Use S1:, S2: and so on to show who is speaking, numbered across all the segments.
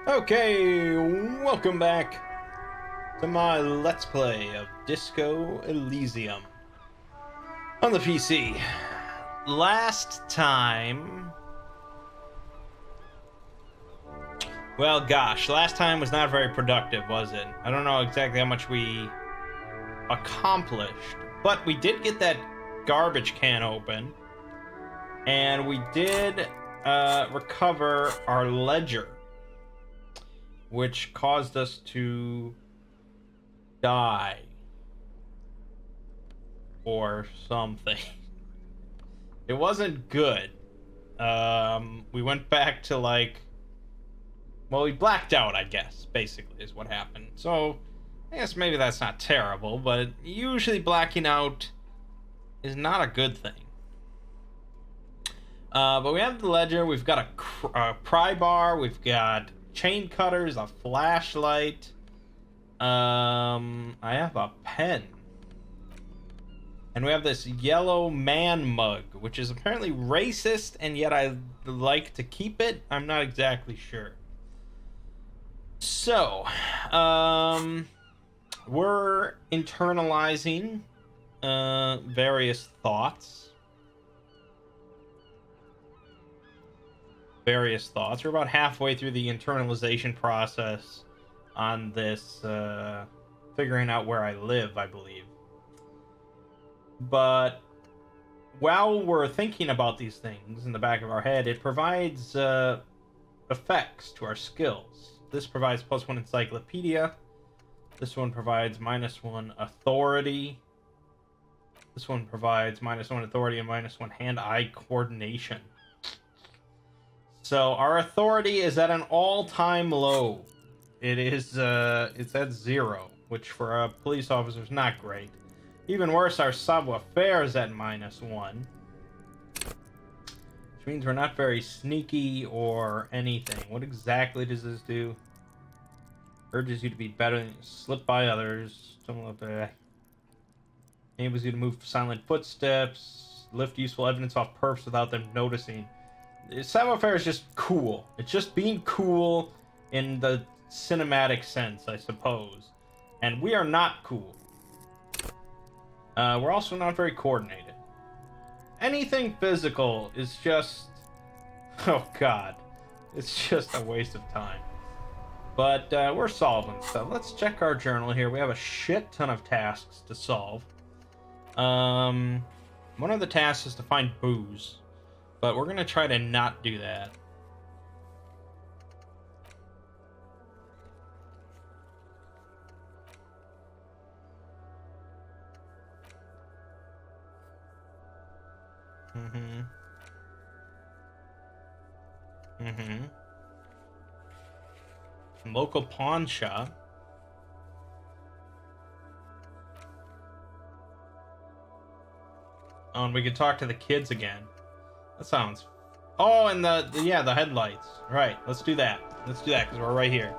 S1: Okay, welcome back to my Let's Play of Disco Elysium on the PC. Last time... Well, gosh, last time was not very productive, was it? I don't know exactly how much we accomplished, but we did get that garbage can open, and we did recover our ledger, which caused us to die or something. It wasn't good. We went back to well, we blacked out, I guess, basically is what happened. So I guess maybe that's not terrible, but usually blacking out is not a good thing. But we have the ledger, we've got a pry bar, we've got chain cutters, a flashlight. I have a pen. And we have this yellow man mug, which is apparently racist, and yet I like to keep it. I'm not exactly sure. So, we're internalizing various thoughts. We're about halfway through the internalization process on this, figuring out where I live, I believe. But while we're thinking about these things in the back of our head, it provides effects to our skills. This provides +1 encyclopedia. This one provides -1 authority. This one provides -1 authority and -1 hand-eye coordination. So our authority is at an all-time low. It's at 0, which for a police officer is not great. Even worse, our savoir-faire is at -1. Which means we're not very sneaky or anything. What exactly does this do? Urges you to be better than slip by others. Enables you to move silent footsteps. Lift useful evidence off perps without them noticing. Savoir-faire is just cool. It's just being cool in the cinematic sense, I suppose. And we are not cool. We're also not very coordinated. Anything physical is just... Oh god. It's just a waste of time. But we're solving stuff. Let's check our journal here. We have a shit ton of tasks to solve. One of the tasks is to find booze. But we're going to try to not do that. Local pawn shop. Oh, and we could talk to the kids again. That sounds... Oh, and the headlights. Right, let's do that. Let's do that, because we're right here.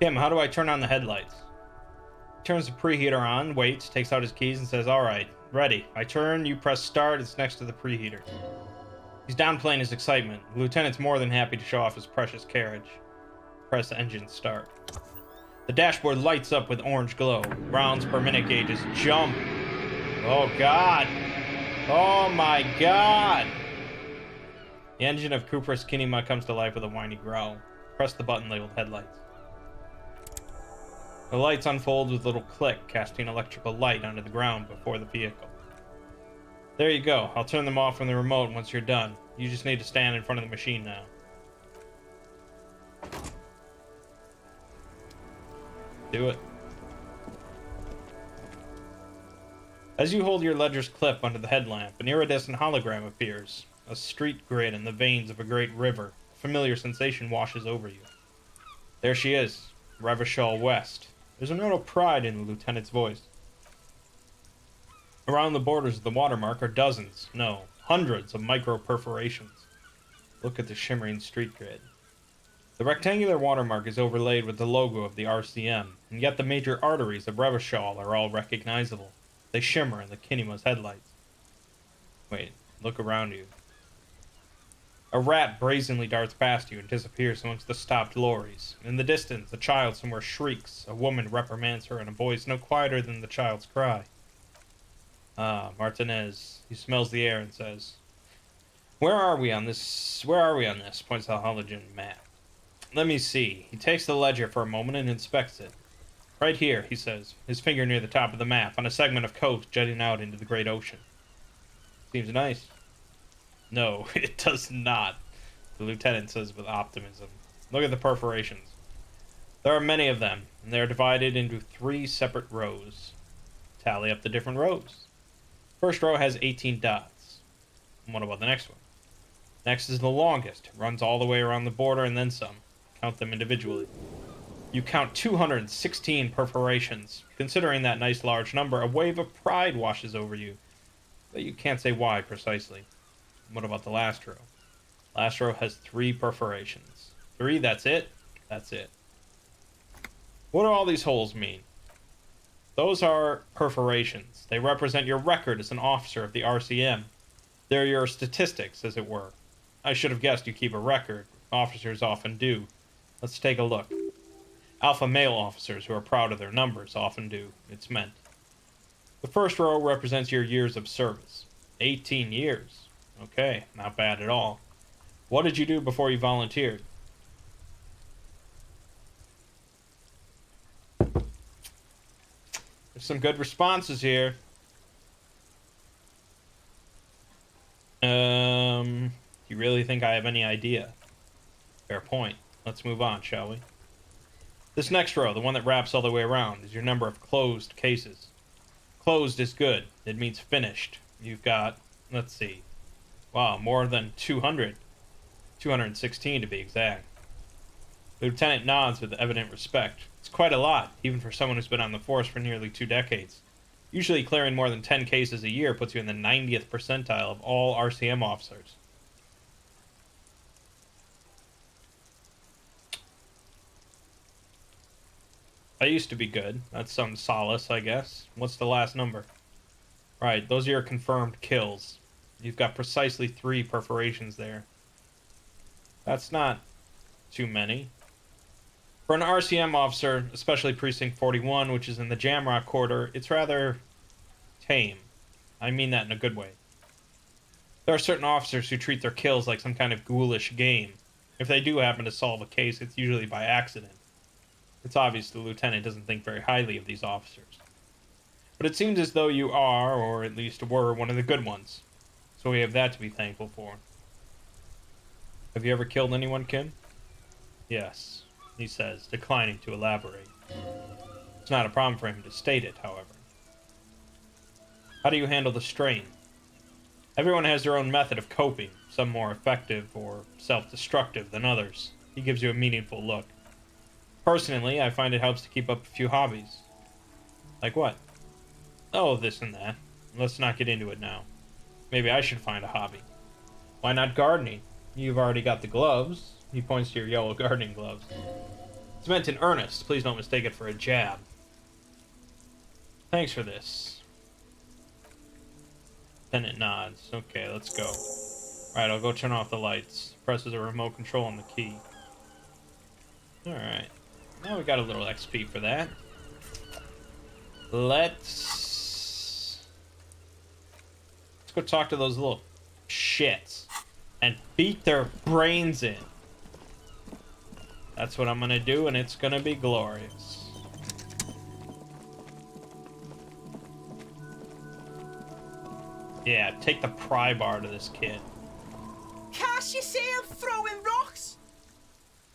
S1: Tim, how do I turn on the headlights? Turns the preheater on, waits, takes out his keys, and says, "Alright, ready. I turn, you press start, it's next to the preheater." He's downplaying his excitement. The lieutenant's more than happy to show off his precious carriage. Press engine start. The dashboard lights up with orange glow. Rounds per minute gauges jump. Oh god. Oh my god. The engine of Cooper's Kinema comes to life with a whiny growl. Press the button labeled headlights. The lights unfold with a little click, casting electrical light onto the ground before the vehicle. There you go. I'll turn them off from the remote once you're done. You just need to stand in front of the machine now. Do it. As you hold your ledger's clip under the headlamp, an iridescent hologram appears. A street grid in the veins of a great river. A familiar sensation washes over you. There she is, Revachol West. There's a note of pride in the lieutenant's voice. Around the borders of the watermark are dozens, no, hundreds of micro-perforations. Look at the shimmering street grid. The rectangular watermark is overlaid with the logo of the RCM, and yet the major arteries of Revachol are all recognizable. They shimmer in the Kinema's headlights. Wait, look around you. A rat brazenly darts past you and disappears amongst the stopped lorries. In the distance, a child somewhere shrieks. A woman reprimands her in a voice no quieter than the child's cry. Ah, Martinez. He smells the air and says, Where are we on this? Points the halogen map. Let me see. He takes the ledger for a moment and inspects it. Right here, he says, his finger near the top of the map, on a segment of coast jutting out into the great ocean. Seems nice. No, it does not, the lieutenant says with optimism. Look at the perforations. There are many of them, and they are divided into 3 separate rows. Tally up the different rows. First row has 18 dots. And what about the next one? Next is the longest. It runs all the way around the border and then some. Count them individually. You count 216 perforations. Considering that nice large number, a wave of pride washes over you. But you can't say why precisely. What about the last row? Last row has 3 perforations. 3, that's it? That's it. What do all these holes mean? Those are perforations. They represent your record as an officer of the RCM. They're your statistics, as it were. I should have guessed you keep a record. Officers often do. Let's take a look. Alpha male officers who are proud of their numbers often do. It's meant. The first row represents your years of service. 18 years. Okay, not bad at all. What did you do before you volunteered? There's some good responses here. You really think I have any idea? Fair point. Let's move on, shall we? This next row, the one that wraps all the way around, is your number of closed cases. Closed is good. It means finished. You've got, let's see. Wow, more than 200. 216 to be exact. The lieutenant nods with evident respect. It's quite a lot, even for someone who's been on the force for nearly 2 decades. Usually clearing more than 10 cases a year puts you in the 90th percentile of all RCM officers. I used to be good. That's some solace, I guess. What's the last number? Right, those are your confirmed kills. You've got precisely 3 perforations there. That's not too many. For an RCM officer, especially Precinct 41, which is in the Jamrock Corridor, it's rather tame. I mean that in a good way. There are certain officers who treat their kills like some kind of ghoulish game. If they do happen to solve a case, it's usually by accident. It's obvious the lieutenant doesn't think very highly of these officers. But it seems as though you are, or at least were, one of the good ones. So we have that to be thankful for. Have you ever killed anyone, Kim? Yes, he says, declining to elaborate. It's not a problem for him to state it, however. How do you handle the strain? Everyone has their own method of coping, some more effective or self-destructive than others. He gives you a meaningful look. Personally, I find it helps to keep up a few hobbies. Like what? Oh, this and that. Let's not get into it now. Maybe I should find a hobby. Why not gardening? You've already got the gloves. He points to your yellow gardening gloves. It's meant in earnest. Please don't mistake it for a jab. Thanks for this. Lieutenant nods. Okay, let's go. Alright, I'll go turn off the lights. Presses a remote control on the key. Alright. Now we got a little XP for that. Let's go talk to those little shits and beat their brains in. That's what I'm gonna do, and it's gonna be glorious. Yeah, take the pry bar to this kid.
S2: Can't you see him throwing rocks?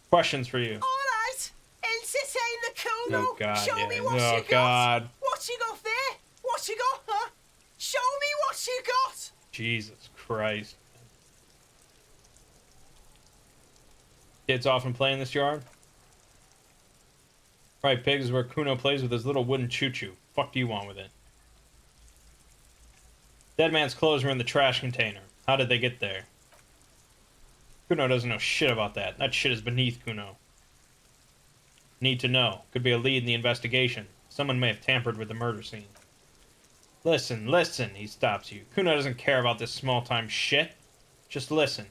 S1: Questions for you.
S2: Alright, entertain the Kuno.
S1: Oh god,
S2: Show
S1: yeah.
S2: me what
S1: Oh
S2: you got.
S1: god.
S2: What you got there? What you got, huh? Show me what you got.
S1: Jesus Christ. Kids often play in this yard? Right, pigs is where Kuno plays with his little wooden choo-choo. Fuck do you want with it? Dead man's clothes were in the trash container. How did they get there? Kuno doesn't know shit about that. That shit is beneath Kuno. Need to know. Could be a lead in the investigation. Someone may have tampered with the murder scene. Listen, listen, he stops you. Kuno doesn't care about this small-time shit. Just listen.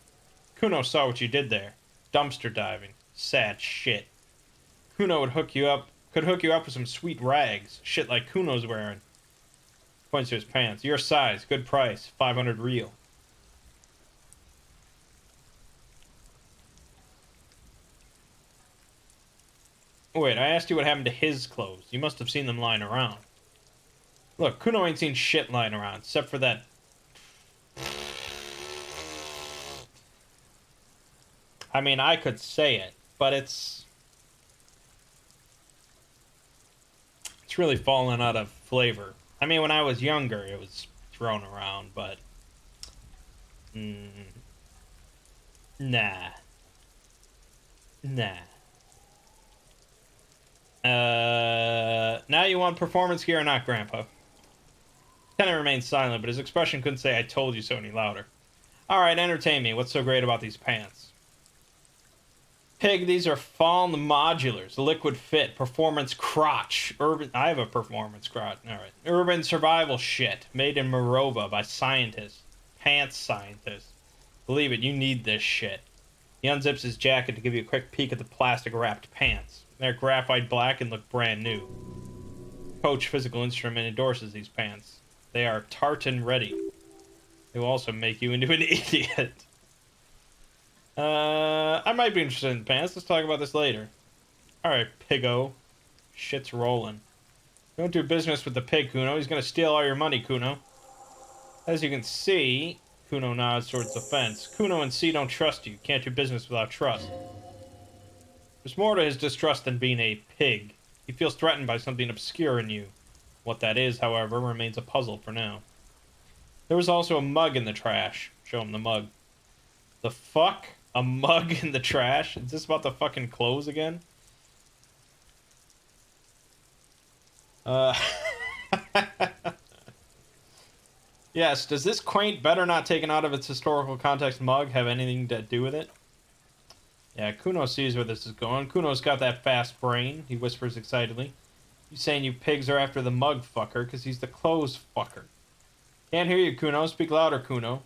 S1: Kuno saw what you did there. Dumpster diving. Sad shit. Kuno could hook you up with some sweet rags. Shit like Kuno's wearing. Points to his pants. Your size, good price, 500 real. Wait, I asked you what happened to his clothes. You must have seen them lying around. Look, Kuno ain't seen shit lying around, except for that... I mean, I could say it, but it's really fallen out of flavor. I mean, when I was younger, it was thrown around, but... Nah. Nah. Now you want performance gear or not, Grandpa? Tenant remained silent, but his expression couldn't say "I told you so" any louder. Alright, entertain me. What's so great about these pants? Pig, these are Fallen Modulars. Liquid fit. Performance crotch. Urban... I have a performance crotch. Alright. Urban survival shit. Made in Morova by scientists. Pants scientists. Believe it, you need this shit. He unzips his jacket to give you a quick peek at the plastic-wrapped pants. They're graphite black and look brand new. Coach Physical Instrument endorses these pants. They are tartan ready. They will also make you into an idiot. I might be interested in pants. Let's talk about this later. Alright, piggo. Shit's rolling. Don't do business with the pig, Kuno. He's gonna steal all your money, Kuno. As you can see, Kuno nods towards the fence. Kuno and C don't trust you. Can't do business without trust. There's more to his distrust than being a pig. He feels threatened by something obscure in you. What that is, however, remains a puzzle for now. There was also a mug in the trash. Show him the mug. The fuck? A mug in the trash? Is this about the fucking clothes again? Yes, does this quaint, better not taken out of its historical context mug have anything to do with it? Yeah, Kuno sees where this is going. Kuno's got that fast brain, he whispers excitedly. You saying you pigs are after the mug fucker, because he's the clothes fucker. Can't hear you, Kuno. Speak louder, Kuno.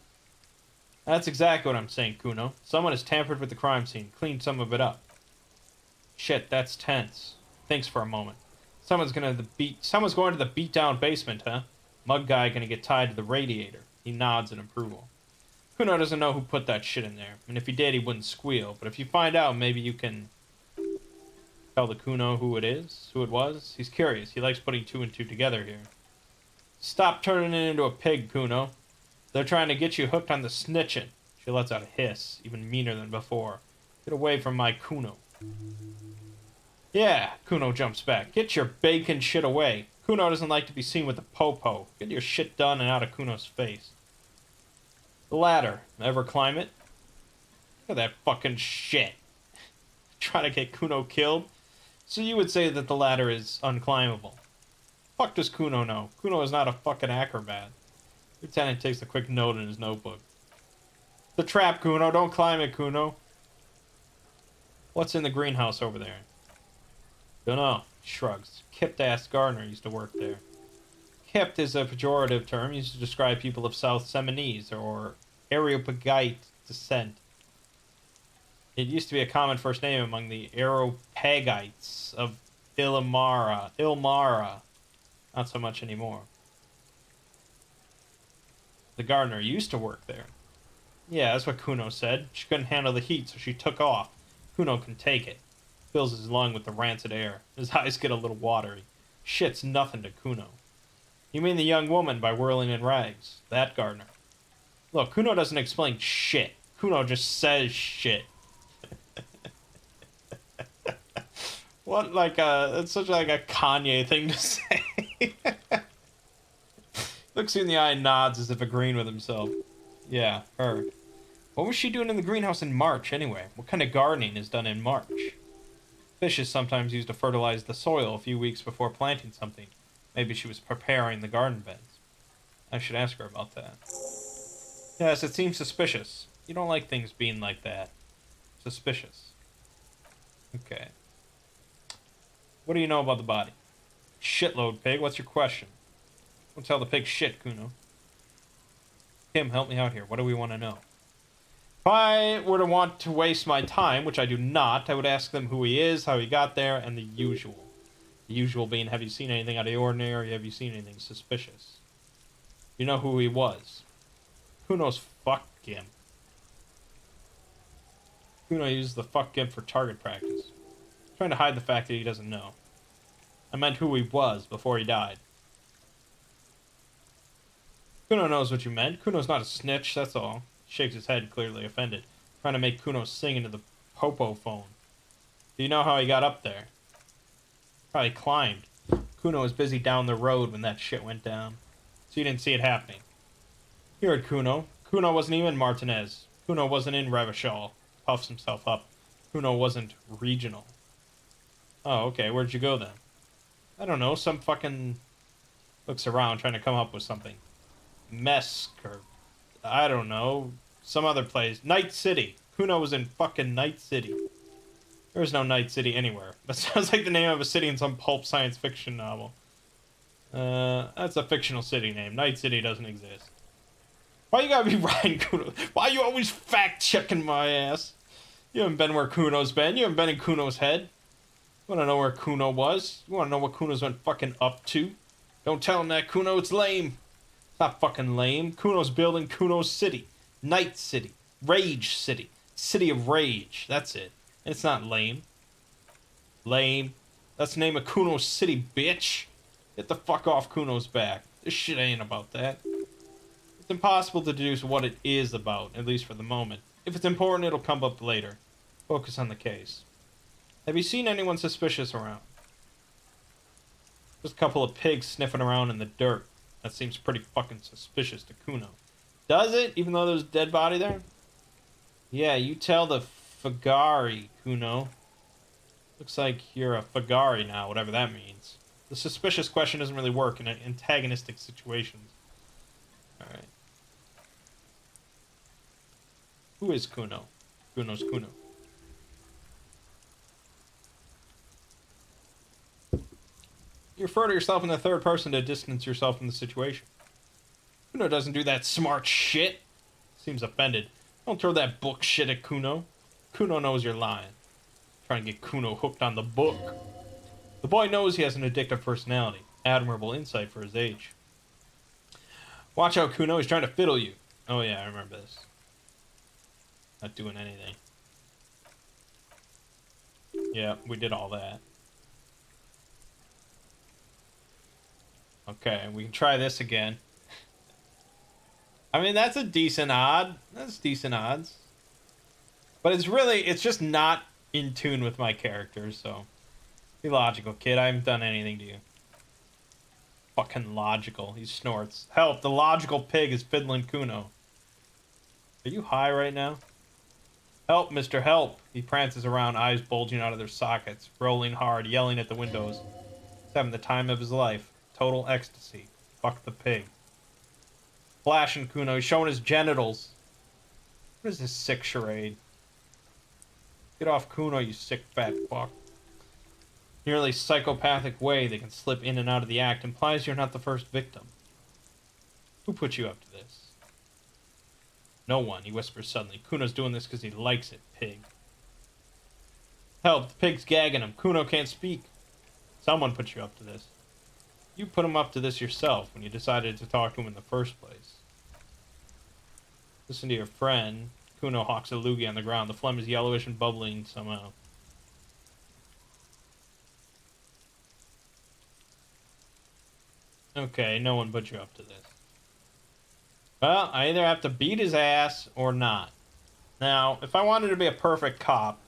S1: That's exactly what I'm saying, Kuno. Someone has tampered with the crime scene, cleaned some of it up. Shit, that's tense. Thinks for a moment. Someone's going to the beat-down basement, huh? Mug guy gonna get tied to the radiator. He nods in approval. Kuno doesn't know who put that shit in there, and if he did, he wouldn't squeal. But if you find out, maybe you can tell the Kuno who it was. He's curious. He likes putting two and two together here. Stop turning it into a pig, Kuno. They're trying to get you hooked on the snitching. She lets out a hiss, even meaner than before. Get away from my Kuno. Yeah, Kuno jumps back. Get your bacon shit away. Kuno doesn't like to be seen with the po-po. Get your shit done and out of Kuno's face. The ladder. Ever climb it? Look at that fucking shit. Trying to get Kuno killed? So you would say that the ladder is unclimbable. Fuck does Kuno know? Kuno is not a fucking acrobat. Lieutenant takes a quick note in his notebook. The trap, Kuno. Don't climb it, Kuno. What's in the greenhouse over there? Dunno. Shrugs. Kipped-ass gardener used to work there. Kipped is a pejorative term used to describe people of South Seminese or Areopagite descent. It used to be a common first name among the Areopagites of Ilmara. Not so much anymore. The gardener used to work there. Yeah, that's what Kuno said. She couldn't handle the heat, so she took off. Kuno can take it. Fills his lung with the rancid air. His eyes get a little watery. Shit's nothing to Kuno. You mean the young woman by whirling in rags? That gardener. Look, Kuno doesn't explain shit. Kuno just says shit. What, it's such like a Kanye thing to say. Looks you in the eye and nods as if agreeing with himself. Yeah, heard. What was she doing in the greenhouse in March, anyway? What kind of gardening is done in March? Fish is sometimes used to fertilize the soil a few weeks before planting something. Maybe she was preparing the garden beds. I should ask her about that. Yes, it seems suspicious. You don't like things being like that. Suspicious. Okay. What do you know about the body? Shitload, pig. What's your question? Don't tell the pig shit, Kuno. Kim, help me out here. What do we want to know? If I were to want to waste my time, which I do not, I would ask them who he is, how he got there, and the usual. The usual being, have you seen anything out of the ordinary? Have you seen anything suspicious? You know who he was. Kuno's fuck Gimp. Kuno uses the fuck Gimp for target practice. Trying to hide the fact that he doesn't know. I meant who he was before he died. Kuno knows what you meant. Kuno's not a snitch, that's all. Shakes his head, clearly offended. Trying to make Kuno sing into the popo phone. Do you know how he got up there? Probably climbed. Kuno was busy down the road when that shit went down. So you didn't see it happening. You heard Kuno. Kuno wasn't even Martinez. Kuno wasn't in Revachol. Puffs himself up. Kuno wasn't regional. Oh, okay. Where'd you go then? I don't know. Some fucking... Looks around trying to come up with something. Mesk or... I don't know. Some other place. Night City. Kuno was in fucking Night City. There is no Night City anywhere. That sounds like the name of a city in some pulp science fiction novel. That's a fictional city name. Night City doesn't exist. Why you gotta be riding Kuno? Why you always fact-checking my ass? You haven't been where Kuno's been. You haven't been in Kuno's head. You wanna know where Kuno was? You wanna know what Kuno's been fucking up to? Don't tell him that, Kuno. It's lame. It's not fucking lame. Kuno's building Kuno's city. Night City. Rage City. City of Rage. That's it. And it's not lame. Lame. That's the name of Kuno's city, bitch. Get the fuck off Kuno's back. This shit ain't about that. It's impossible to deduce what it is about, at least for the moment. If it's important, it'll come up later. Focus on the case. Have you seen anyone suspicious around? Just a couple of pigs sniffing around in the dirt. That seems pretty fucking suspicious to Kuno. Does it? Even though there's a dead body there? Yeah, you tell the Fagari, Kuno. Looks like you're a Fagari now, whatever that means. The suspicious question doesn't really work in antagonistic situations. Alright. Who is Kuno? Kuno's Kuno. You refer to yourself in the third person to distance yourself from the situation. Kuno doesn't do that smart shit. Seems offended. Don't throw that book shit at Kuno. Kuno knows you're lying. Trying to get Kuno hooked on the book. The boy knows he has an addictive personality. Admirable insight for his age. Watch out, Kuno. He's trying to fiddle you. Oh yeah, I remember this. Not doing anything. Yeah, we did all that. Okay, we can try this again. I mean, that's a decent odd. That's decent odds. But it's just not in tune with my character, so... Be logical, kid. I haven't done anything to you. Fucking logical. He snorts. Help, the logical pig is fiddling Kuno. Are you high right now? Help, mister, help. He prances around, eyes bulging out of their sockets, rolling hard, yelling at the windows. He's having the time of his life. Total ecstasy. Fuck the pig. Flashing Kuno. He's showing his genitals. What is this sick charade? Get off Kuno, you sick fat fuck. Nearly psychopathic way they can slip in and out of the act implies you're not the first victim. Who put you up to this? No one, he whispers suddenly. Kuno's doing this because he likes it, pig. Help, the pig's gagging him. Kuno can't speak. Someone put you up to this. You put him up to this yourself when you decided to talk to him in the first place. Listen to your friend. Kuno hawks a loogie on the ground. The phlegm is yellowish and bubbling somehow. Okay, no one put you up to this. Well, I either have to beat his ass or not. Now, if I wanted to be a perfect cop,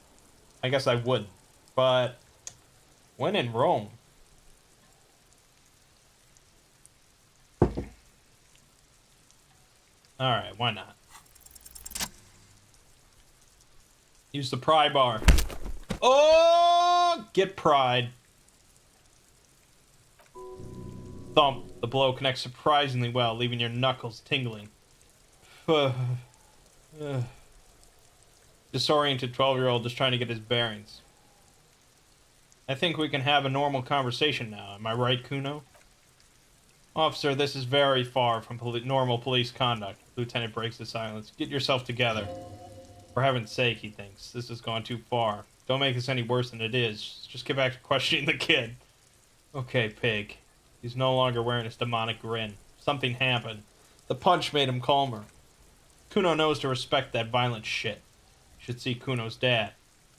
S1: I guess I wouldn't. But when in Rome... Alright, why not? Use the pry bar. Oh! Get pried. Thump. The blow connects surprisingly well, leaving your knuckles tingling. Disoriented 12-year-old just trying to get his bearings. I think we can have a normal conversation now. Am I right, Kuno? Officer, this is very far from normal police conduct. Lieutenant breaks the silence. Get yourself together. For heaven's sake, he thinks. This has gone too far. Don't make this any worse than it is. Just get back to questioning the kid. Okay, Pig. He's no longer wearing his demonic grin. Something happened. The punch made him calmer. Kuno knows to respect that violent shit. You should see Kuno's dad.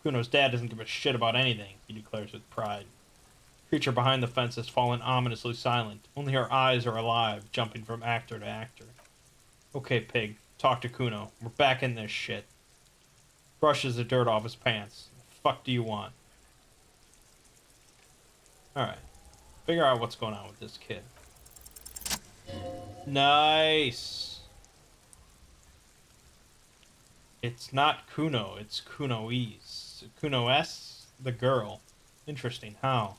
S1: Kuno's dad doesn't give a shit about anything, he declares with pride. The creature behind the fence has fallen ominously silent. Only her eyes are alive, jumping from actor to actor. Okay, Pig. Talk to Kuno. We're back in this shit. Brushes the dirt off his pants. The fuck do you want? Alright. Figure out what's going on with this kid. Nice. It's not Kuno, it's Kuno-ese. Kuno-S? The girl. Interesting, how?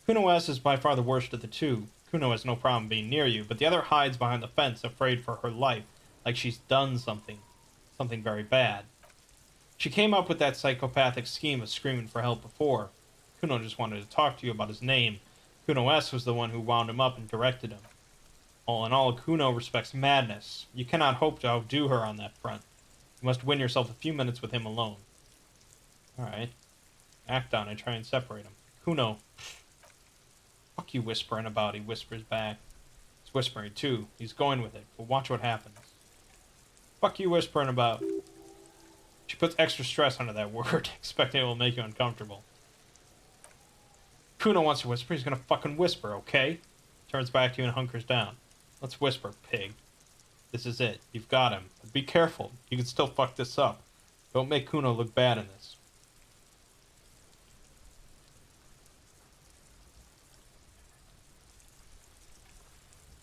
S1: Kuno-S is by far the worst of the two. Kuno has no problem being near you, but the other hides behind the fence, afraid for her life, like she's done something. Something very bad. She came up with that psychopathic scheme of screaming for help before. Kuno just wanted to talk to you about his name. Kuno-S was the one who wound him up and directed him. All in all, Kuno respects madness. You cannot hope to outdo her on that front. You must win yourself a few minutes with him alone. Alright. Act on it, try and separate him. Kuno. Fuck you whispering about, he whispers back. He's whispering too. He's going with it, but watch what happens. Fuck you whispering about. She puts extra stress onto that word, expecting it will make you uncomfortable. Kuno wants to whisper, he's gonna fucking whisper, okay? Turns back to you and hunkers down. Let's whisper, Pig. This is it. You've got him. But be careful. You can still fuck this up. Don't make Kuno look bad in this.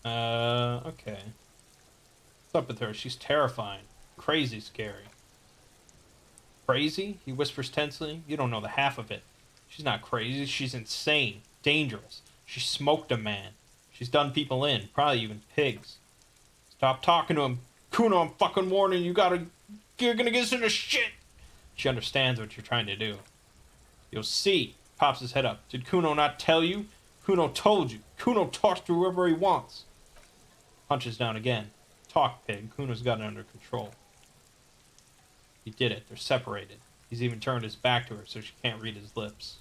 S1: Okay. What's up with her? She's terrifying. Crazy scary. Crazy? He whispers tensely. You don't know the half of it. She's not crazy. She's insane. Dangerous. She smoked a man. She's done people in. Probably even pigs. Stop talking to him. Kuno, I'm fucking warning you. You're gonna get us into shit. She understands what you're trying to do. You'll see. Pops his head up. Did Kuno not tell you? Kuno told you. Kuno talks to whoever he wants. Punches down again. Talk, Pig. Kuno's got it under control. He did it. They're separated. He's even turned his back to her so she can't read his lips.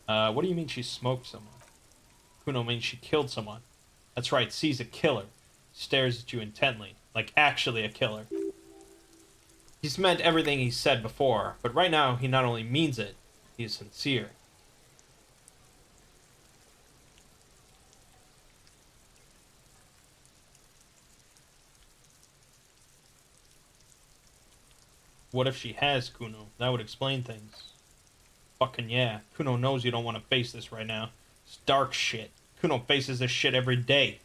S1: What do you mean she smoked someone? Kuno means she killed someone. That's right, sees a killer. Stares at you intently, like actually a killer. He's meant everything he said before, but right now he not only means it, he is sincere. What if she has Kuno? That would explain things. Fucking yeah. Kuno knows you don't want to face this right now. It's dark shit. Kuno faces this shit every day.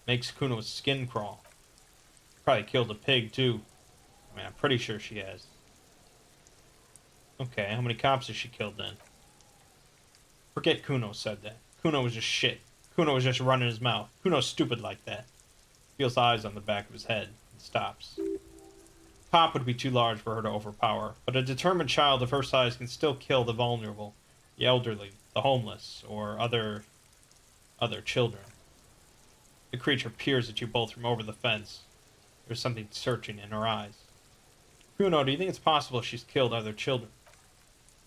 S1: Makes Kuno's skin crawl. Probably killed a pig, too. I mean, I'm pretty sure she has. Okay, how many cops has she killed, then? Forget Kuno said that. Kuno was just shit. Kuno was just running his mouth. Kuno's stupid like that. Feels eyes on the back of his head and stops. Pop would be too large for her to overpower, but a determined child of her size can still kill the vulnerable, the elderly, the homeless, or other children. The creature peers at you both from over the fence. There's something searching in her eyes. Kuno, do you think it's possible she's killed other children?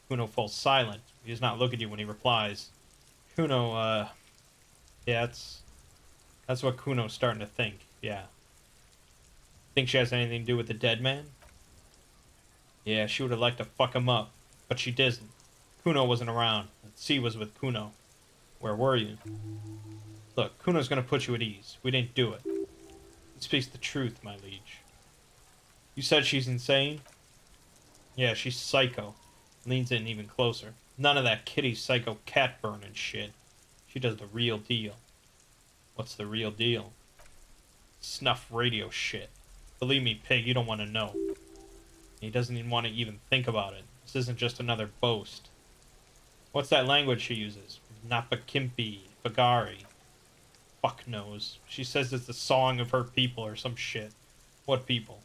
S1: Kuno falls silent. He does not look at you when he replies. Kuno, yeah, that's what Kuno's starting to think, yeah. Think she has anything to do with the dead man? Yeah, she would have liked to fuck him up, but she didn't. Kuno wasn't around. C was with Kuno. Where were you? Look, Kuno's gonna put you at ease. We didn't do it. He speaks the truth, my liege. You said she's insane? Yeah, she's psycho. Leans in even closer. None of that kitty psycho cat burning shit. She does the real deal. What's the real deal? Snuff radio shit. Believe me, Pig, you don't want to know. He doesn't even want to even think about it. This isn't just another boast. What's that language she uses? Napakimpi, Bagari. Fuck knows. She says it's the song of her people or some shit. What people?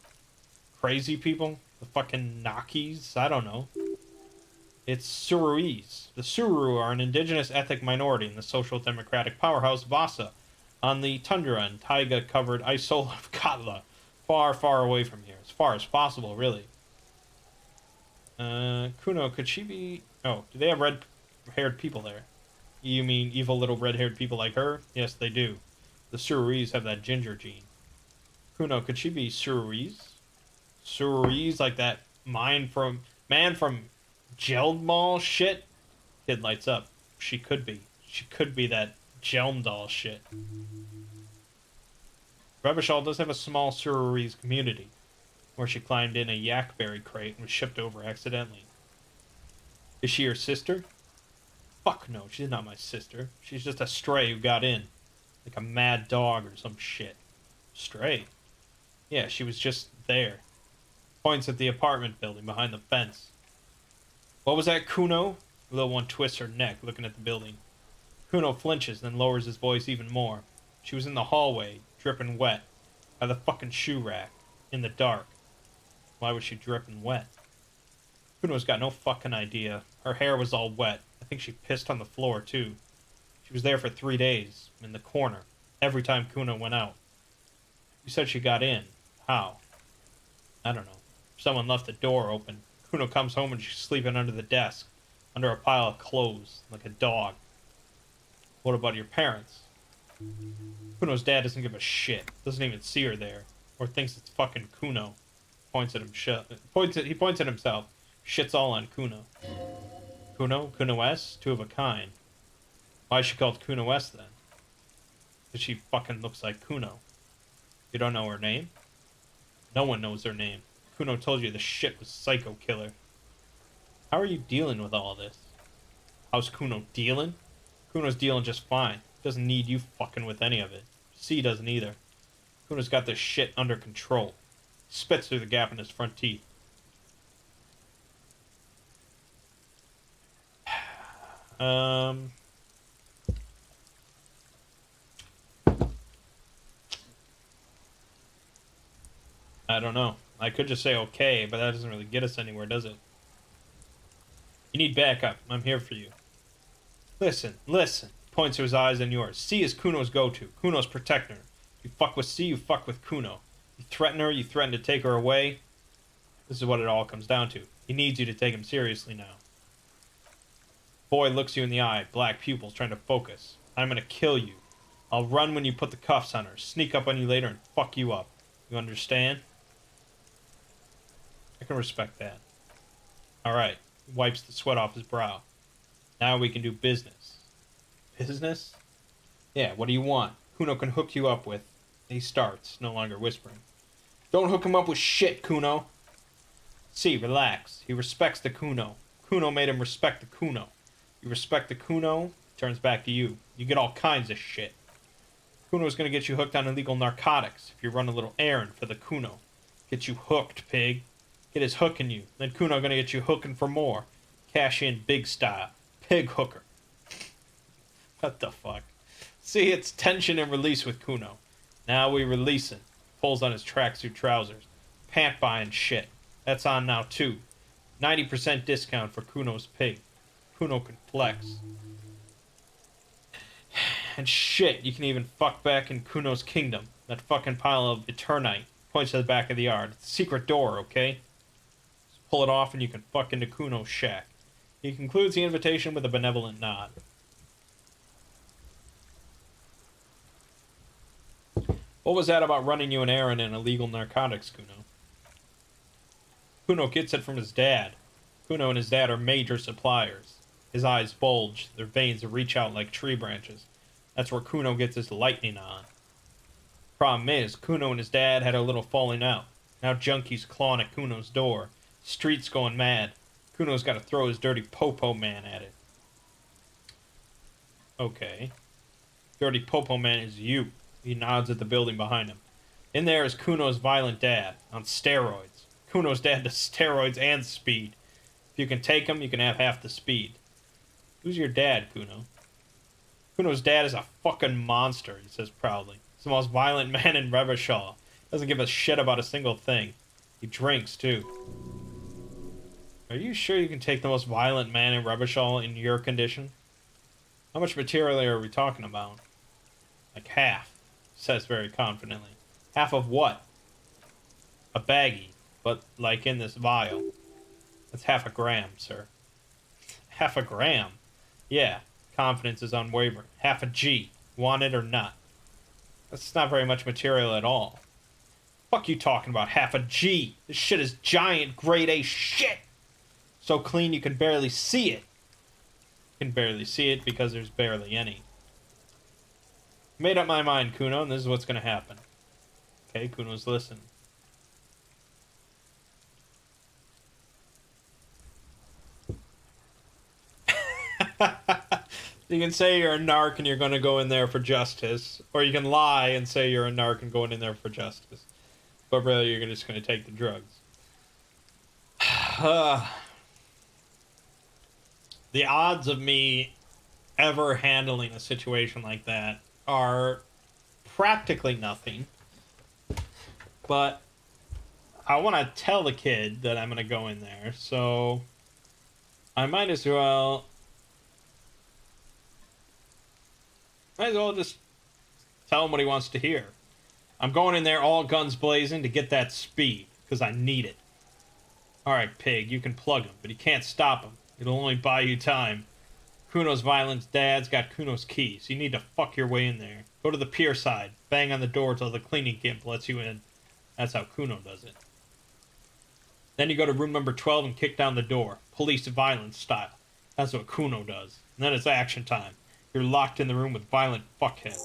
S1: Crazy people? The fucking Nakis? I don't know. It's Suruese. The Suru are an indigenous ethnic minority in the social democratic powerhouse Vasa, on the tundra and taiga-covered isole of Katla, far, far away from here, as far as possible, really. Kuno, could she be... Oh, do they have red-haired people there? You mean evil little red-haired people like her? Yes, they do. The Suruese have that ginger gene. Kuno, could she be Suruese? Suruese, like that man from Geldmal shit? Kid lights up. She could be. She could be that Gelmdal shit. Revachol does have a small Suruese community, where she climbed in a yakberry crate and was shipped over accidentally. Is she your sister? Fuck no, she's not my sister. She's just a stray who got in. Like a mad dog or some shit. Stray? Yeah, she was just there. Points at the apartment building behind the fence. What was that, Kuno? The little one twists her neck, looking at the building. Kuno flinches, then lowers his voice even more. She was in the hallway, dripping wet, by the fucking shoe rack, in the dark. Why was she dripping wet? Kuno's got no fucking idea. Her hair was all wet. I think she pissed on the floor, too. She was there for 3 days, in the corner, every time Kuno went out. You said she got in. How? I don't know. Someone left the door open. Kuno comes home and she's sleeping under the desk, under a pile of clothes, like a dog. What about your parents? Kuno's dad doesn't give a shit. Doesn't even see her there. Or thinks it's fucking Kuno. He points at himself. Shit's all on Kuno. Kuno? Kuno S? Two of a kind. Why is she called Kuno S then? Because she fucking looks like Kuno. You don't know her name? No one knows her name. Kuno told you the shit was Psycho Killer. How are you dealing with all this? How's Kuno dealing? Kuno's dealing just fine. Doesn't need you fucking with any of it. C doesn't either. Kuno's got this shit under control. Spits through the gap in his front teeth. I don't know. I could just say okay, but that doesn't really get us anywhere, does it? You need backup. I'm here for you. Listen. Points to his eyes and yours. C is Kuno's go-to. Kuno's protecting her. You fuck with C, you fuck with Kuno. You threaten her, you threaten to take her away. This is what it all comes down to. He needs you to take him seriously now. Boy looks you in the eye, black pupils trying to focus. I'm gonna kill you. I'll run when you put the cuffs on her, sneak up on you later and fuck you up. You understand? I can respect that. Alright. He wipes the sweat off his brow. Now we can do business. Business? Yeah, what do you want? Kuno can hook you up with... He starts, no longer whispering. Don't hook him up with shit, Kuno. See, relax. He respects the Kuno. Kuno made him respect the Kuno. You respect the Kuno, turns back to you. You get all kinds of shit. Kuno's gonna get you hooked on illegal narcotics if you run a little errand for the Kuno. Get you hooked, pig. Get his hooking you. Then Kuno gonna get you hooking for more. Cash in big style. Pig hooker. What the fuck? See, it's tension and release with Kuno. Now we release him. Pulls on his tracksuit trousers. Pant buying shit. That's on now too. 90% discount for Kuno's pig. Kuno can flex. And shit, you can even fuck back in Kuno's kingdom. That fucking pile of Eternite. Points to the back of the yard. It's a secret door, okay? Just pull it off and you can fuck into Kuno's shack. He concludes the invitation with a benevolent nod. What was that about running you an errand in illegal narcotics, Kuno? Kuno gets it from his dad. Kuno and his dad are major suppliers. His eyes bulge, their veins reach out like tree branches. That's where Kuno gets his lightning on. Problem is, Kuno and his dad had a little falling out. Now junkies clawing at Kuno's door. Streets going mad. Kuno's got to throw his dirty popo man at it. Okay. Dirty popo man is you. He nods at the building behind him. In there is Kuno's violent dad, on steroids. Kuno's dad does steroids and speed. If you can take him, you can have half the speed. Who's your dad, Kuno? Kuno's dad is a fucking monster, he says proudly. He's the most violent man in Revachol. Doesn't give a shit about a single thing. He drinks, too. Are you sure you can take the most violent man in Rubishall in your condition? How much material are we talking about? Like half, says very confidently. Half of what? A baggie, but like in this vial. That's half a gram, sir. Half a gram? Yeah, confidence is unwavering. Half a G, want it or not. That's not very much material at all. Fuck you talking about half a G? This shit is giant grade A shit! So clean you can barely see it. You can barely see it because there's barely any. Made up my mind, Kuno, and this is what's gonna happen. Okay, Kuno's listening. You can say you're a narc and you're gonna go in there for justice, or you can lie and say you're a narc and going in there for justice. But really, you're just gonna take the drugs. The odds of me ever handling a situation like that are practically nothing. But I want to tell the kid that I'm going to go in there, so I might as well just tell him what he wants to hear. I'm going in there all guns blazing to get that speed, because I need it. Alright, pig, you can plug him, but you can't stop him. It'll only buy you time. Kuno's Violent's dad's got Kuno's keys. You need to fuck your way in there. Go to the pier side. Bang on the door till the cleaning gimp lets you in. That's how Kuno does it. Then you go to room number 12 and kick down the door. Police violence style. That's what Kuno does. And then it's action time. You're locked in the room with Violent fuckhead.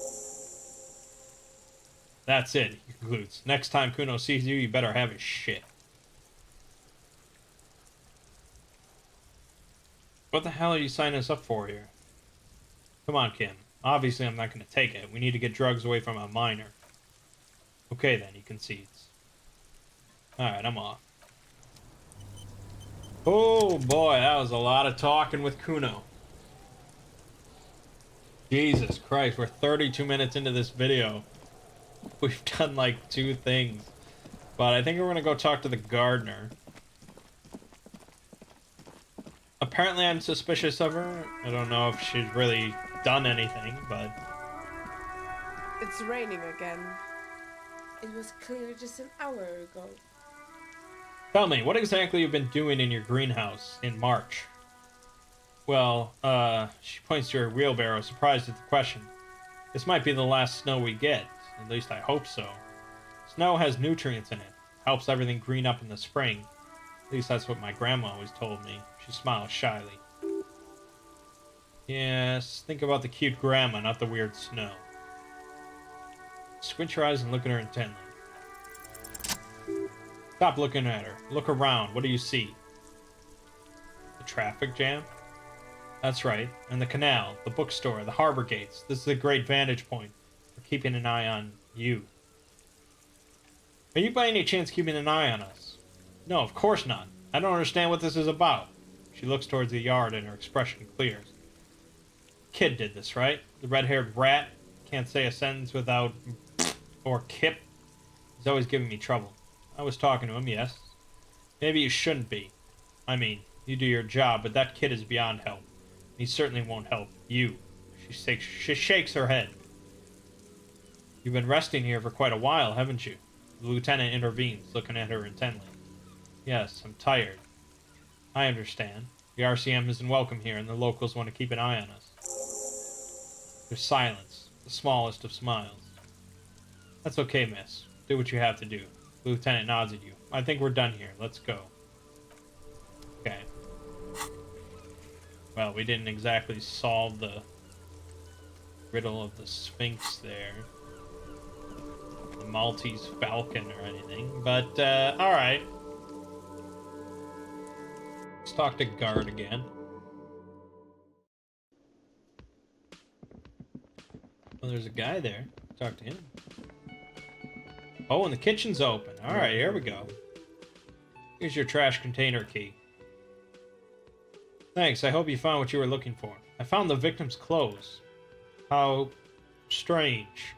S1: That's it, he concludes. Next time Kuno sees you, you better have his shit. What the hell are you signing us up for here? Come on, Kim. Obviously, I'm not going to take it. We need to get drugs away from a minor. Okay, then, he concedes. Alright, I'm off. Oh, boy, that was a lot of talking with Kuno. Jesus Christ, we're 32 minutes into this video. We've done, like, 2 things. But I think we're going to go talk to the gardener. Apparently I'm suspicious of her. I don't know if she's really done anything, but...
S3: It's raining again. It was clear just an hour ago.
S1: Tell me, what exactly you've been doing in your greenhouse in March? Well, she points to her wheelbarrow, surprised at the question. This might be the last snow we get. At least I hope so. Snow has nutrients in it. Helps everything green up in the spring. At least that's what my grandma always told me. She smiles shyly. Yes, think about the cute grandma, not the weird snow. Squint your eyes and look at her intently. Stop looking at her. Look around. What do you see? The traffic jam? That's right. And the canal, the bookstore, the harbor gates. This is a great vantage point for keeping an eye on you. Are you by any chance keeping an eye on us? No, of course not. I don't understand what this is about. She looks towards the yard and her expression clears. Kid did this, right? The red-haired rat. Can't say a sentence without... or Kip. He's always giving me trouble. I was talking to him, yes. Maybe you shouldn't be. I mean, you do your job, but that kid is beyond help. He certainly won't help you. She shakes her head. You've been resting here for quite a while, haven't you? The lieutenant intervenes, looking at her intently. Yes, I'm tired. I understand. The RCM isn't welcome here, and the locals want to keep an eye on us. There's silence, the smallest of smiles. That's okay, miss. Do what you have to do. The lieutenant nods at you. I think we're done here. Let's go. Okay. Well, we didn't exactly solve the riddle of the Sphinx there. The Maltese Falcon or anything. But, alright. Let's talk to Guard again. Well, there's a guy there. Talk to him. Oh, and the kitchen's open. Alright, here we go. Here's your trash container key. Thanks, I hope you found what you were looking for. I found the victim's clothes. How strange.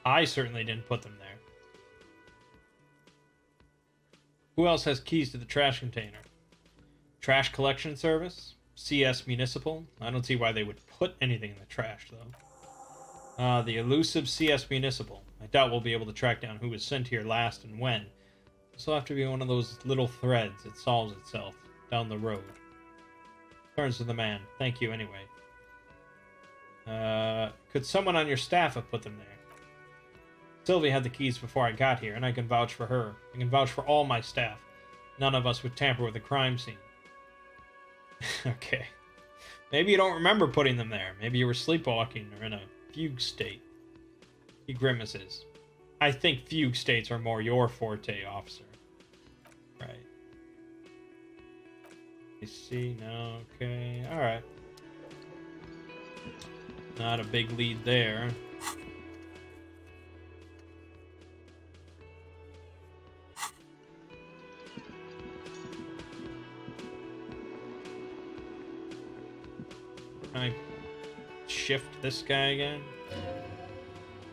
S1: I certainly didn't put them there. Who else has keys to the trash container? Trash collection service. CS Municipal. I don't see why they would put anything in the trash, though. The elusive CS Municipal. I doubt we'll be able to track down who was sent here last and when. This will have to be one of those little threads that solves itself down the road. Turns to the man. Thank you, anyway. Could someone on your staff have put them there? Sylvie had the keys before I got here, and I can vouch for her. I can vouch for all my staff. None of us would tamper with a crime scene. Okay. Maybe you don't remember putting them there. Maybe you were sleepwalking or in a fugue state. He grimaces. I think fugue states are more your forte, officer. Right. You see? No, okay. Alright. Not a big lead there. Can I shift this guy again?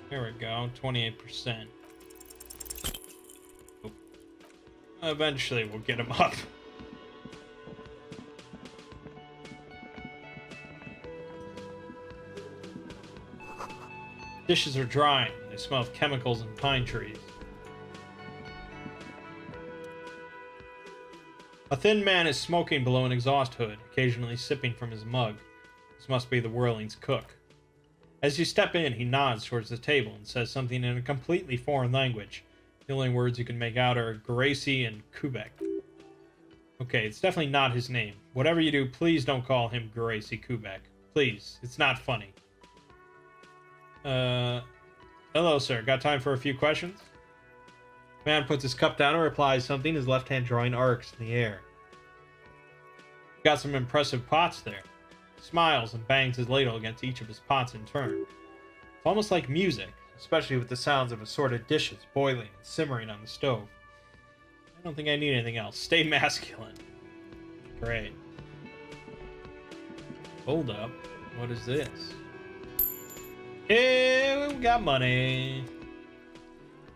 S1: There we go, 28%. Oh. Eventually we'll get him up. Dishes are drying. They smell of chemicals and pine trees. A thin man is smoking below an exhaust hood, occasionally sipping from his mug. This must be the Whirling's cook. As you step in, he nods towards the table and says something in a completely foreign language. The only words you can make out are Gracie and Kubek. Okay, it's definitely not his name. Whatever you do, please don't call him Gracie Kubek. Please, it's not funny. Hello, sir. Got time for a few questions? The man puts his cup down and replies something, his left hand drawing arcs in the air. Got some impressive pots there. He smiles and bangs his ladle against each of his pots in turn. It's almost like music, especially with the sounds of assorted dishes boiling and simmering on the stove. I don't think I need anything else. Stay masculine. Great. Hold up. What is this? Hey, we got money.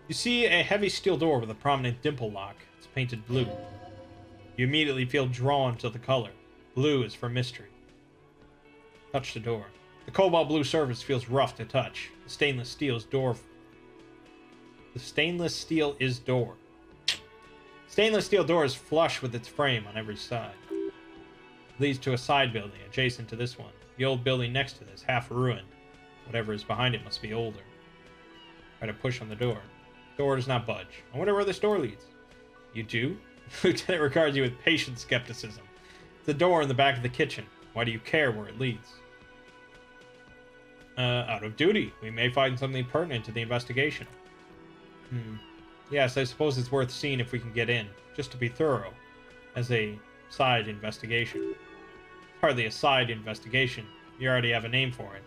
S1: You see a heavy steel door with a prominent dimple lock. It's painted blue. You immediately feel drawn to the color. Blue is for mystery. Touch the door. The cobalt blue surface feels rough to touch. The stainless steel is door. Stainless steel door is flush with its frame on every side. It leads to a side building adjacent to this one. The old building next to this, half ruined. Whatever is behind it must be older. Try to push on the door. Door does not budge. I wonder where this door leads. You do? Lieutenant regards you with patient skepticism. It's the door in the back of the kitchen. Why do you care where it leads? Out of duty. We may find something pertinent to the investigation. Yes, I suppose it's worth seeing if we can get in, just to be thorough, as a side investigation. It's hardly a side investigation. You already have a name for it.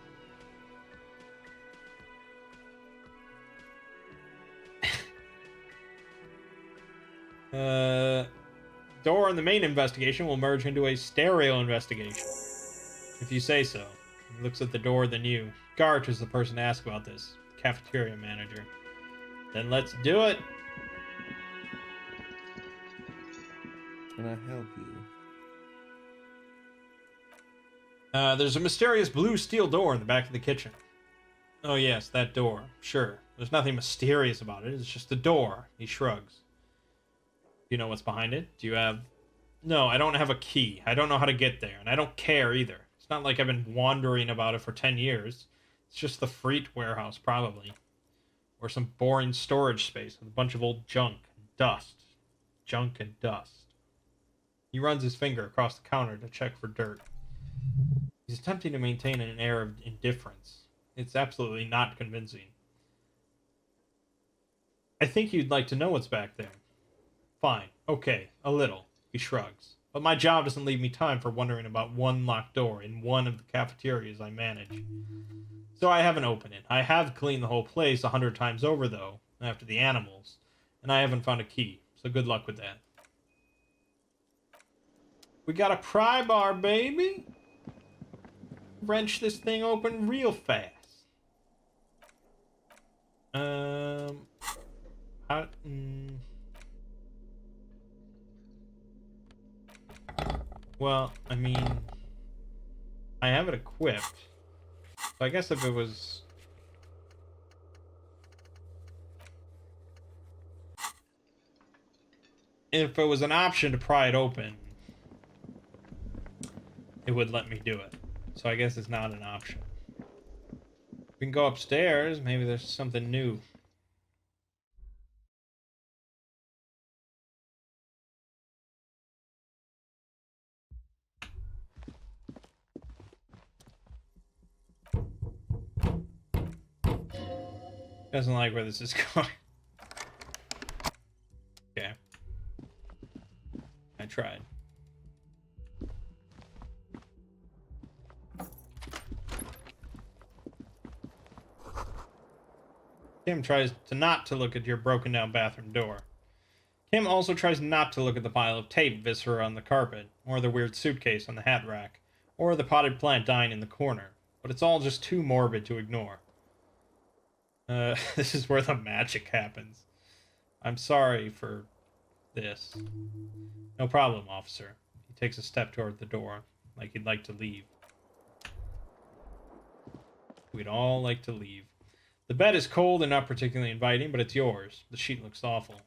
S1: Door in the main investigation will merge into a stereo investigation. If you say so. He looks at the door, then you. Gart is the person to ask about this. Cafeteria manager. Then let's do it!
S4: Can I help you?
S1: There's a mysterious blue steel door in the back of the kitchen. Oh yes, that door. Sure. There's nothing mysterious about it. It's just a door. He shrugs. Do you know what's behind it? Do you have... No, I don't have a key. I don't know how to get there, and I don't care either. It's not like I've been wandering about it for 10 years. It's just the freight warehouse, probably. Or some boring storage space with a bunch of old junk and dust. Junk and dust. He runs his finger across the counter to check for dirt. He's attempting to maintain an air of indifference. It's absolutely not convincing. I think you'd like to know what's back there. Fine. Okay. A little. He shrugs. But my job doesn't leave me time for wondering about one locked door in one of the cafeterias I manage. So I haven't opened it. I have cleaned the whole place 100 times over, though, after the animals. And I haven't found a key. So good luck with that. We got a pry bar, baby! Wrench this thing open real fast. Well, I mean, I have it equipped. So I guess if it was... If it was an option to pry it open, it would let me do it. So I guess it's not an option. We can go upstairs. Maybe there's something new. Doesn't like where this is going. Okay. I tried. Kim tries to not to look at your broken down bathroom door. Kim also tries not to look at the pile of tape viscera on the carpet, or the weird suitcase on the hat rack, or the potted plant dying in the corner, but it's all just too morbid to ignore. This is where the magic happens. I'm sorry for this. No problem, officer. He takes a step toward the door, like he'd like to leave. We'd all like to leave. The bed is cold and not particularly inviting, but it's yours. The sheet looks awful.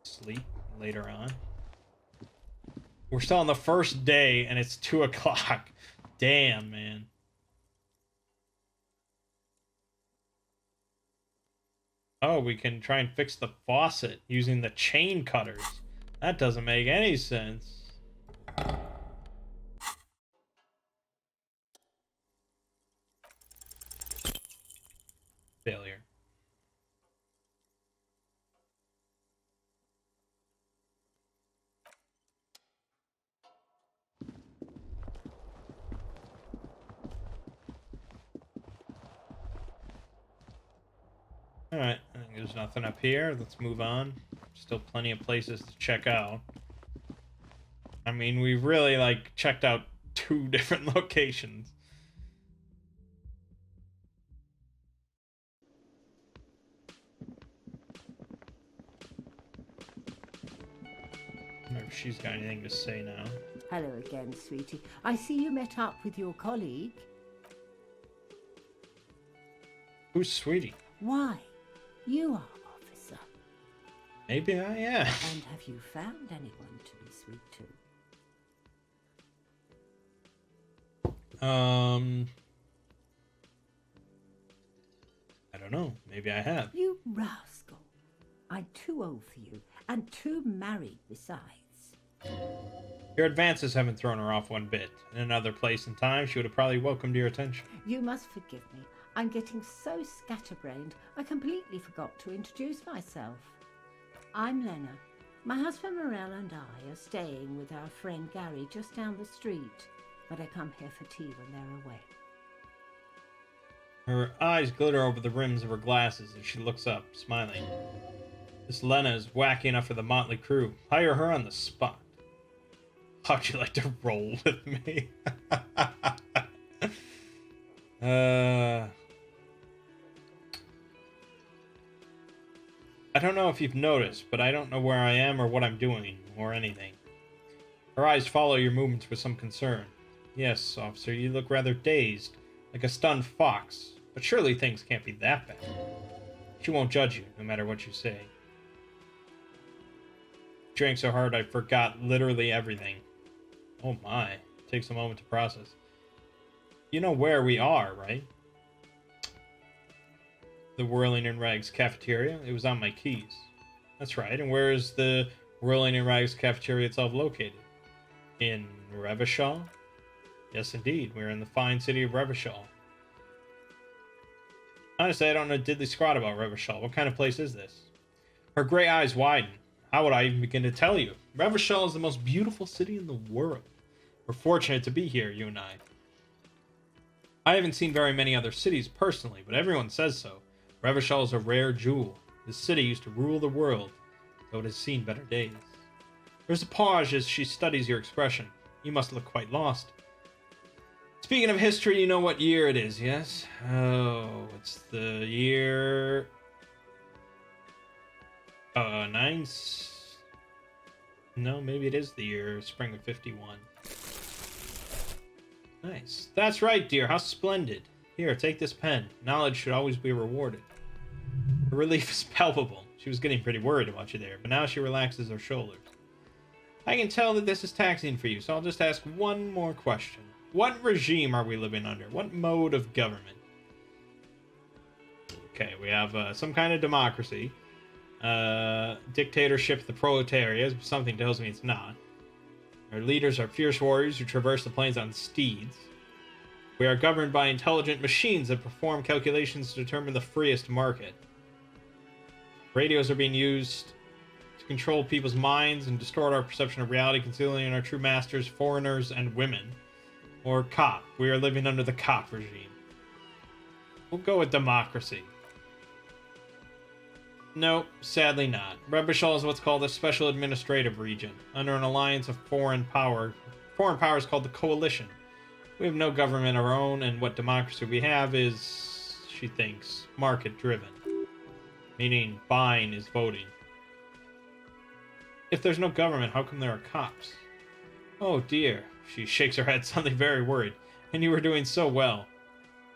S1: Sleep later on. We're still on the first day, and it's 2 o'clock. Damn, man. Oh, we can try and fix the faucet using the chain cutters. That doesn't make any sense. Failure. Alright, I think there's nothing up here. Let's move on. Still plenty of places to check out. I mean, we've really, like, checked out 2 different locations. I wonder if she's got anything to say now.
S5: Hello again, sweetie. I see you met up with your colleague.
S1: Who's Sweetie?
S5: Why? You are, officer.
S1: Maybe I am.
S5: And have you found anyone to be sweet to?
S1: I don't know. Maybe I have.
S5: You rascal. I'm too old for you, and too married besides.
S1: Your advances haven't thrown her off one bit. In another place and time, she would have probably welcomed your attention.
S5: You must forgive me. I'm getting so scatterbrained, I completely forgot to introduce myself. I'm Lena. My husband Morel and I are staying with our friend Gary just down the street, but I come here for tea when they're away.
S1: Her eyes glitter over the rims of her glasses as she looks up, smiling. This Lena is wacky enough for the motley crew. Hire her on the spot. How'd you like to roll with me? I don't know if you've noticed, but I don't know where I am or what I'm doing, or anything. Her eyes follow your movements with some concern. Yes, officer, you look rather dazed, like a stunned fox, but surely things can't be that bad. She won't judge you, no matter what you say. Drank so hard I forgot literally everything. Oh my, it takes a moment to process. You know where we are, right? The Whirling in Rags cafeteria. It was on my keys. That's right. And where is the Whirling in Rags cafeteria itself located? In Revachol? Yes, indeed. We're in the fine city of Revachol. Honestly, I don't know diddly squat about Revachol. What kind of place is this? Her gray eyes widen. How would I even begin to tell you? Revachol is the most beautiful city in the world. We're fortunate to be here, you and I. I haven't seen very many other cities personally, but everyone says so. Revachol is a rare jewel. This city used to rule the world, though it has seen better days. There's a pause as she studies your expression. You must look quite lost. Speaking of history, you know what year it is, yes? Oh, it's the year... No, maybe it is the year spring of 51. Nice. That's right, dear. How splendid. Here, take this pen. Knowledge should always be rewarded. Her relief is palpable. She was getting pretty worried about you there, but now she relaxes her shoulders. I can tell that this is taxing for you, so I'll just ask one more question. What regime are we living under? What mode of government? Okay, we have some kind of democracy. Dictatorship of the proletariat. Something tells me it's not. Our leaders are fierce warriors who traverse the plains on steeds. We are governed by intelligent machines that perform calculations to determine the freest market. Radios are being used to control people's minds and distort our perception of reality, concealing our true masters, foreigners, and women. Or COP. We are living under the COP regime. We'll go with democracy. No, sadly not. Rebishal is what's called a special administrative region, under an alliance of foreign power. Foreign power is called the Coalition. We have no government of our own, and what democracy we have is, she thinks, market-driven. Meaning, buying is voting. If there's no government, how come there are cops? Oh dear, she shakes her head, suddenly very worried. And you were doing so well.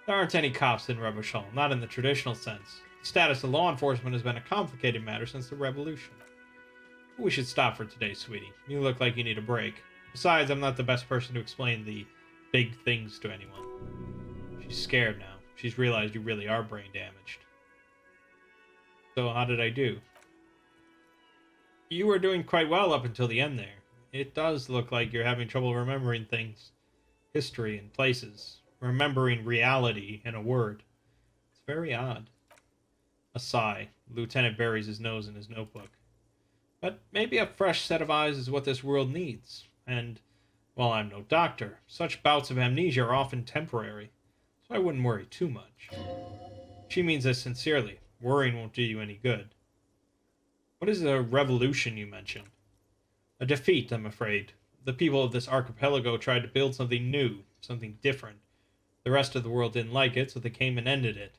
S1: There aren't any cops in Rebishal, not in the traditional sense. The status of law enforcement has been a complicated matter since the revolution. We should stop for today, sweetie. You look like you need a break. Besides, I'm not the best person to explain the big things to anyone. She's scared now. She's realized you really are brain damaged. So how did I do? You were doing quite well up until the end there. It does look like you're having trouble remembering things. History and places. Remembering reality in a word. It's very odd. A sigh. Lieutenant buries his nose in his notebook. But maybe a fresh set of eyes is what this world needs. And, while I'm no doctor, such bouts of amnesia are often temporary. So I wouldn't worry too much. She means this sincerely. Worrying won't do you any good. What is the revolution you mentioned? A defeat, I'm afraid. The people of this archipelago tried to build something new, something different. The rest of the world didn't like it, so they came and ended it.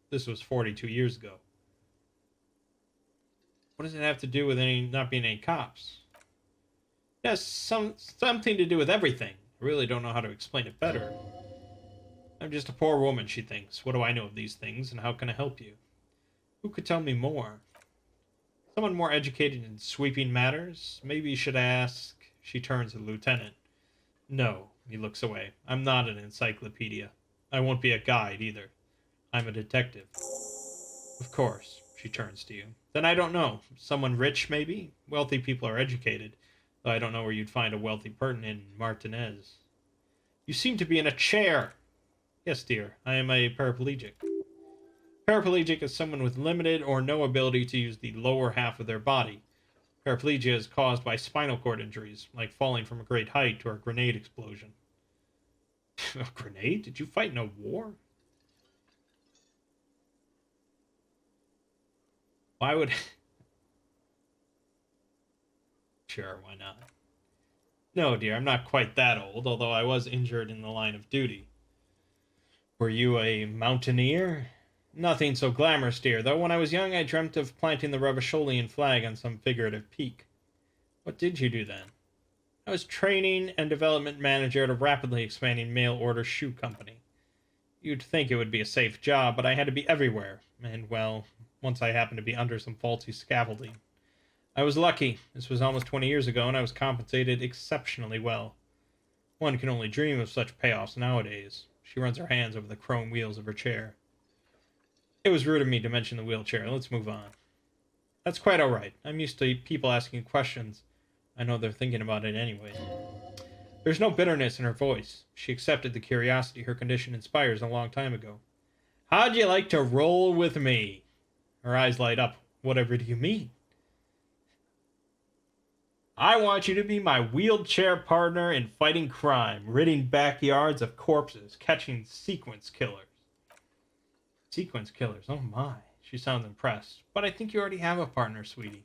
S1: This was 42 years ago. What does it have to do with not being any cops? It has something to do with everything. I really don't know how to explain it better. I'm just a poor woman, she thinks. What do I know of these things, and how can I help you? Who could tell me more? Someone more educated in sweeping matters? Maybe you should ask... She turns to the lieutenant. No, he looks away. I'm not an encyclopedia. I won't be a guide, either. I'm a detective. Of course, she turns to you. Then I don't know. Someone rich, maybe? Wealthy people are educated, though I don't know where you'd find a wealthy person in Martinez. You seem to be in a chair. Yes, dear, I am a paraplegic. Paraplegic is someone with limited or no ability to use the lower half of their body. Paraplegia is caused by spinal cord injuries, like falling from a great height or a grenade explosion. A grenade? Did you fight in a war? Why would... Sure, why not? No, dear, I'm not quite that old, although I was injured in the line of duty. Were you a mountaineer? Nothing so glamorous, dear, though when I was young I dreamt of planting the Rebisholian flag on some figurative peak. What did you do then? I was training and development manager at a rapidly expanding mail-order shoe company. You'd think it would be a safe job, but I had to be everywhere, and, well, once I happened to be under some faulty scaffolding. I was lucky. This was almost 20 years ago, and I was compensated exceptionally well. One can only dream of such payoffs nowadays. She runs her hands over the chrome wheels of her chair. It was rude of me to mention the wheelchair. Let's move on. That's quite all right. I'm used to people asking questions. I know they're thinking about it anyway. There's no bitterness in her voice. She accepted the curiosity her condition inspires a long time ago. How'd you like to roll with me? Her eyes light up. Whatever do you mean? I want you to be my wheelchair partner in fighting crime, ridding backyards of corpses, catching sequence killers. Sequence killers, oh my. She sounds impressed. But I think you already have a partner, sweetie.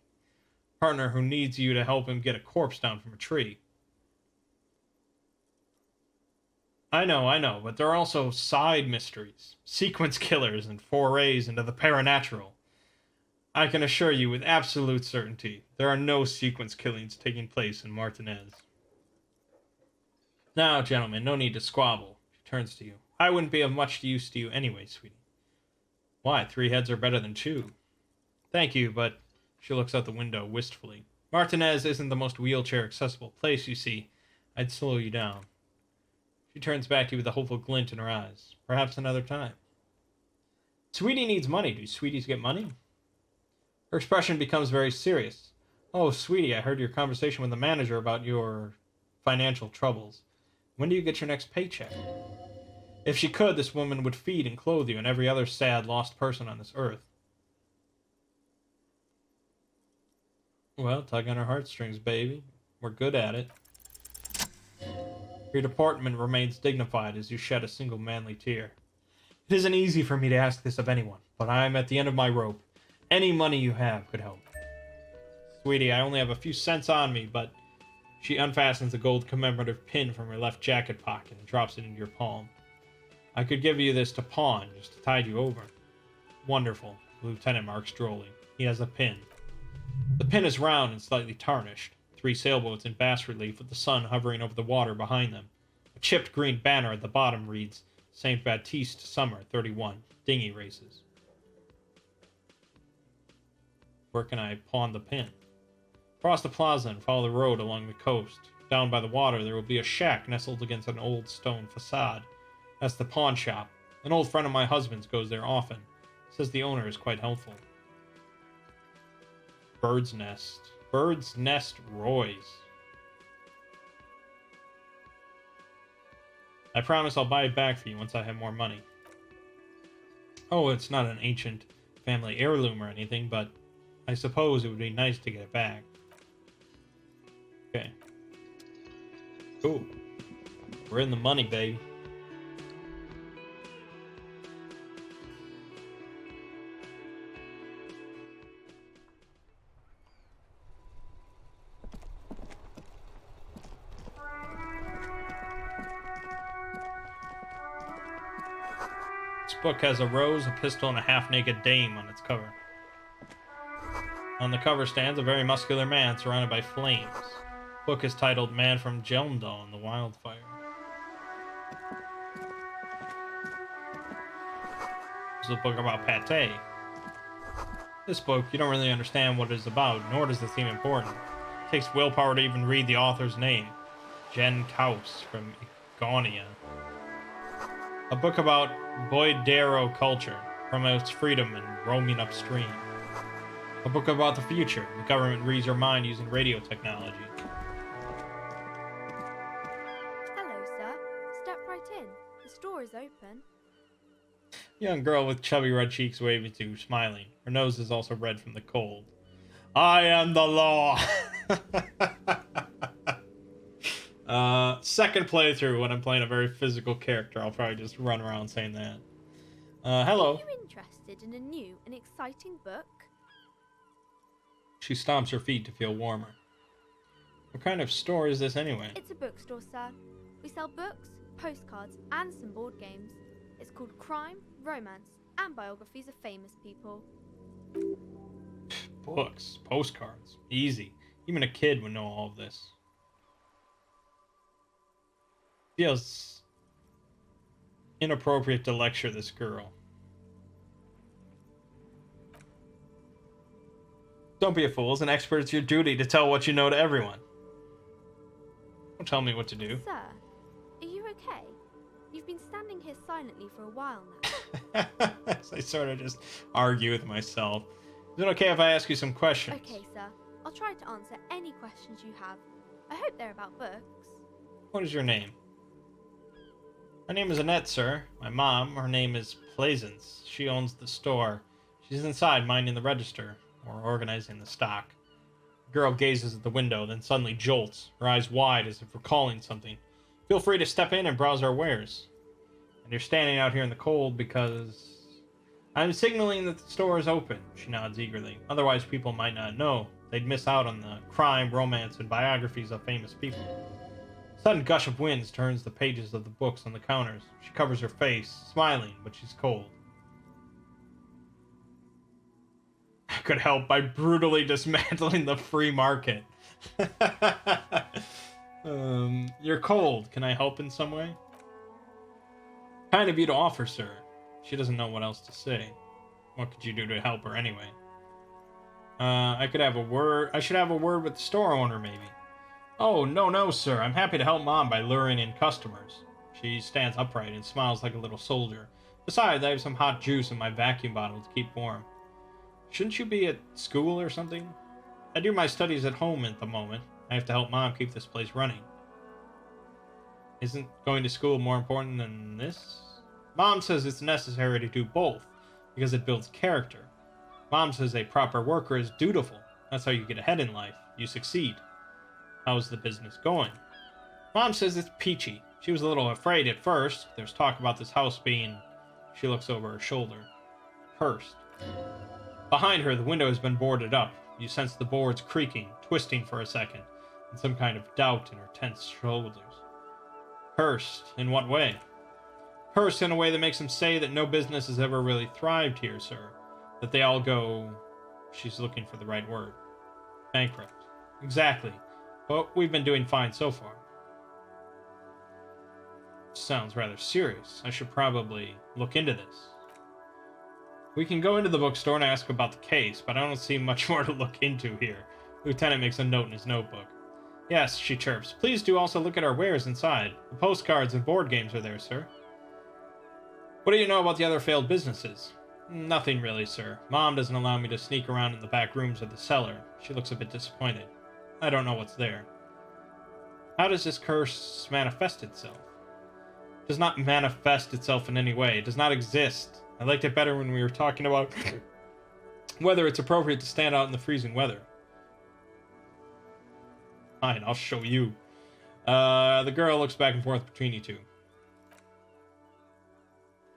S1: A partner who needs you to help him get a corpse down from a tree. I know, but there are also side mysteries. Sequence killers and forays into the paranatural. I can assure you with absolute certainty, there are no sequence killings taking place in Martinez. Now, gentlemen, no need to squabble. She turns to you. I wouldn't be of much use to you anyway, sweetie. Why? 3 heads are better than 2. Thank you, but she looks out the window wistfully. Martinez isn't the most wheelchair-accessible place, you see. I'd slow you down. She turns back to you with a hopeful glint in her eyes. Perhaps another time. Sweetie needs money. Do sweeties get money? Her expression becomes very serious. Oh, sweetie, I heard your conversation with the manager about your financial troubles. When do you get your next paycheck? If she could, this woman would feed and clothe you and every other sad, lost person on this earth. Well, tug on her heartstrings, baby. We're good at it. Your deportment remains dignified as you shed a single manly tear. It isn't easy for me to ask this of anyone, but I'm at the end of my rope. Any money you have could help. Sweetie, I only have a few cents on me, but... She unfastens a gold commemorative pin from her left jacket pocket and drops it into your palm. I could give you this to pawn, just to tide you over. Wonderful, the lieutenant marks drolly. He has a pin. The pin is round and slightly tarnished. 3 sailboats in bas relief with the sun hovering over the water behind them. A chipped green banner at the bottom reads, St. Baptiste Summer 31, Dinghy Races. Where can I pawn the pin? Cross the plaza and follow the road along the coast. Down by the water there will be a shack nestled against an old stone facade. That's the pawn shop. An old friend of my husband's goes there often. Says the owner is quite helpful. Bird's Nest. Bird's Nest Roy's. I promise I'll buy it back for you once I have more money. Oh, it's not an ancient family heirloom or anything, but I suppose it would be nice to get it back. Okay. Cool. We're in the money, baby. This book has a rose, a pistol, and a half-naked dame on its cover. On the cover stands a very muscular man surrounded by flames. The book is titled Man from Jelmdal and the Wildfire. This is a book about pate. This book, you don't really understand what it is about, nor does it seem important. It takes willpower to even read the author's name. Jen Kaus from Egonia. A book about Boydero culture, promotes freedom and roaming upstream. A book about the future. The government reads your mind using radio technology.
S6: Hello, sir. Step right in. The store is open.
S1: Young girl with chubby red cheeks waving to you, smiling. Her nose is also red from the cold. I am the law! Second playthrough when I'm playing a very physical character. I'll probably just run around saying that. Hello.
S6: Are you interested in a new and exciting book?
S1: She stomps her feet to feel warmer. What kind of store is this anyway?
S6: It's a bookstore, sir. We sell books, postcards, and some board games. It's called Crime, Romance, and Biographies of Famous People.
S1: Books, postcards, easy. Even a kid would know all of this. Feels inappropriate to lecture this girl. Don't be a fool. As an expert, it's your duty to tell what you know to everyone. Don't tell me what to do.
S6: Sir, are you okay? You've been standing here silently for a while now.
S1: I sort of just argue with myself. Is it okay if I ask you some questions?
S6: Okay, sir. I'll try to answer any questions you have. I hope they're about books.
S1: What is your name? My name is Annette, sir. My mom, her name is Plaisance. She owns the store. She's inside minding the register, or organizing the stock. The girl gazes at the window, then suddenly jolts, her eyes wide as if recalling something. Feel free to step in and browse our wares. And you're standing out here in the cold because... I'm signaling that the store is open, she nods eagerly. Otherwise people might not know. They'd miss out on the crime, romance, and biographies of famous people. A sudden gush of wind turns the pages of the books on the counters. She covers her face, smiling, but she's cold. could help by brutally dismantling the free market. You're cold. Can I help in some way? Kind of you to offer, sir. She doesn't know what else to say. What could you do to help her anyway? I should have a word with the store owner, maybe. Oh, no, sir. I'm happy to help Mom by luring in customers. She stands upright and smiles like a little soldier. Besides, I have some hot juice in my vacuum bottle to keep warm. Shouldn't you be at school or something? I do my studies at home at the moment. I have to help Mom keep this place running. Isn't going to school more important than this? Mom says it's necessary to do both, because it builds character. Mom says a proper worker is dutiful. That's how you get ahead in life. You succeed. How's the business going? Mom says it's peachy. She was a little afraid at first. There's talk about this house being... She looks over her shoulder. Cursed. Behind her, the window has been boarded up. You sense the boards creaking, twisting for a second, and some kind of doubt in her tense shoulders. Cursed? In what way? Cursed in a way that makes him say that no business has ever really thrived here, sir. That they all go... She's looking for the right word. Bankrupt. Exactly. But we've been doing fine so far. Sounds rather serious. I should probably look into this. We can go into the bookstore and ask about the case, but I don't see much more to look into here. Lieutenant makes a note in his notebook. Yes, she chirps. Please do also look at our wares inside. The postcards and board games are there, sir. What do you know about the other failed businesses? Nothing really, sir. Mom doesn't allow me to sneak around in the back rooms of the cellar. She looks a bit disappointed. I don't know what's there. How does this curse manifest itself? It does not manifest itself in any way. It does not exist. I liked it better when we were talking about whether it's appropriate to stand out in the freezing weather. Fine, I'll show you. The girl looks back and forth between you two.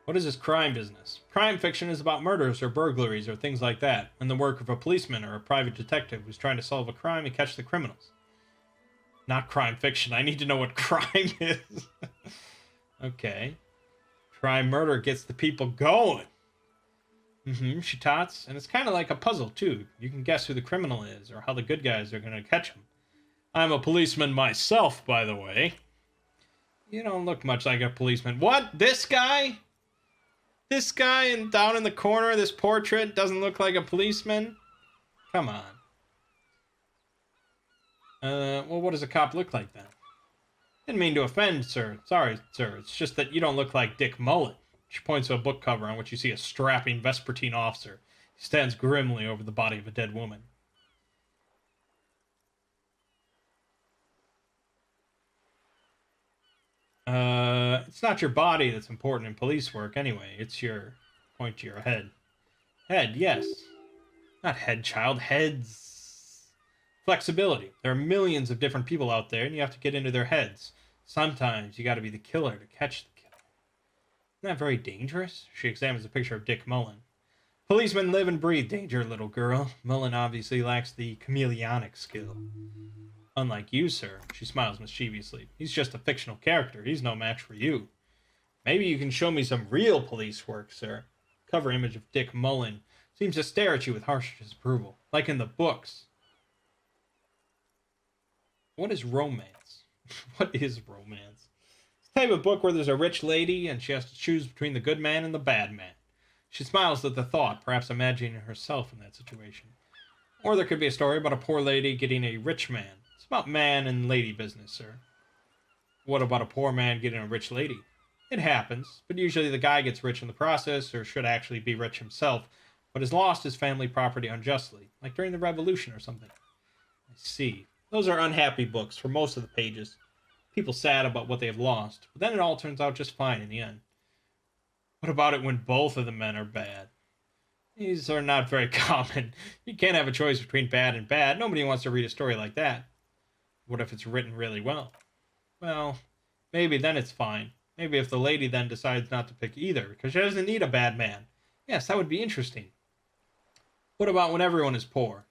S1: What is this crime business? Crime fiction is about murders or burglaries or things like that, and the work of a policeman or a private detective who's trying to solve a crime and catch the criminals. Not crime fiction. I need to know what crime is. Okay. Crime murder gets the people going. She tots, and it's kind of like a puzzle, too. You can guess who the criminal is, or how the good guys are going to catch him. I'm a policeman myself, by the way. You don't look much like a policeman. What? This guy? This guy and down in the corner, this portrait doesn't look like a policeman? Come on. Well, what does a cop look like then? Didn't mean to offend, sir. Sorry, sir. It's just that you don't look like Dick Mullen. She points to a book cover on which you see a strapping Vespertine officer. He stands grimly over the body of a dead woman. It's not your body that's important in police work anyway. It's your... Point to your head. Head, yes. Not head, child. Heads. Flexibility. There are millions of different people out there, and you have to get into their heads. Sometimes you gotta be the killer to catch the killer. Isn't that very dangerous? She examines a picture of Dick Mullen. Policemen live and breathe danger, little girl. Mullen obviously lacks the chameleonic skill. Unlike you, sir. She smiles mischievously. He's just a fictional character. He's no match for you. Maybe you can show me some real police work, sir. Cover image of Dick Mullen seems to stare at you with harsh disapproval, like in the books. What is romance? What is romance? It's the type of book where there's a rich lady and she has to choose between the good man and the bad man. She smiles at the thought, perhaps imagining herself in that situation. Or there could be a story about a poor lady getting a rich man. It's about man and lady business, sir. What about a poor man getting a rich lady? It happens, but usually the guy gets rich in the process, or should actually be rich himself, but has lost his family property unjustly, like during the Revolution or something. I see. Those are unhappy books for most of the pages. People sad about what they have lost, but then it all turns out just fine in the end. What about it when both of the men are bad? These are not very common. You can't have a choice between bad and bad. Nobody wants to read a story like that. What if it's written really well? Well, maybe then it's fine. Maybe if the lady then decides not to pick either, because she doesn't need a bad man. Yes, that would be interesting. What about when everyone is poor?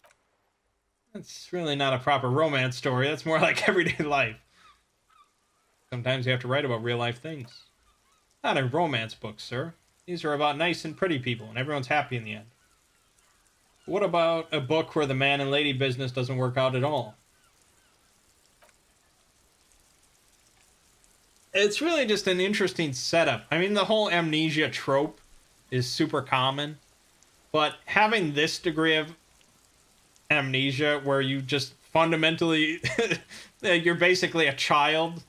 S1: That's really not a proper romance story. That's more like everyday life. Sometimes you have to write about real life things. Not in romance books, sir. These are about nice and pretty people, and everyone's happy in the end. What about a book where the man and lady business doesn't work out at all? It's really just an interesting setup. I mean, the whole amnesia trope is super common, but having this degree of amnesia where you just fundamentally you're basically a child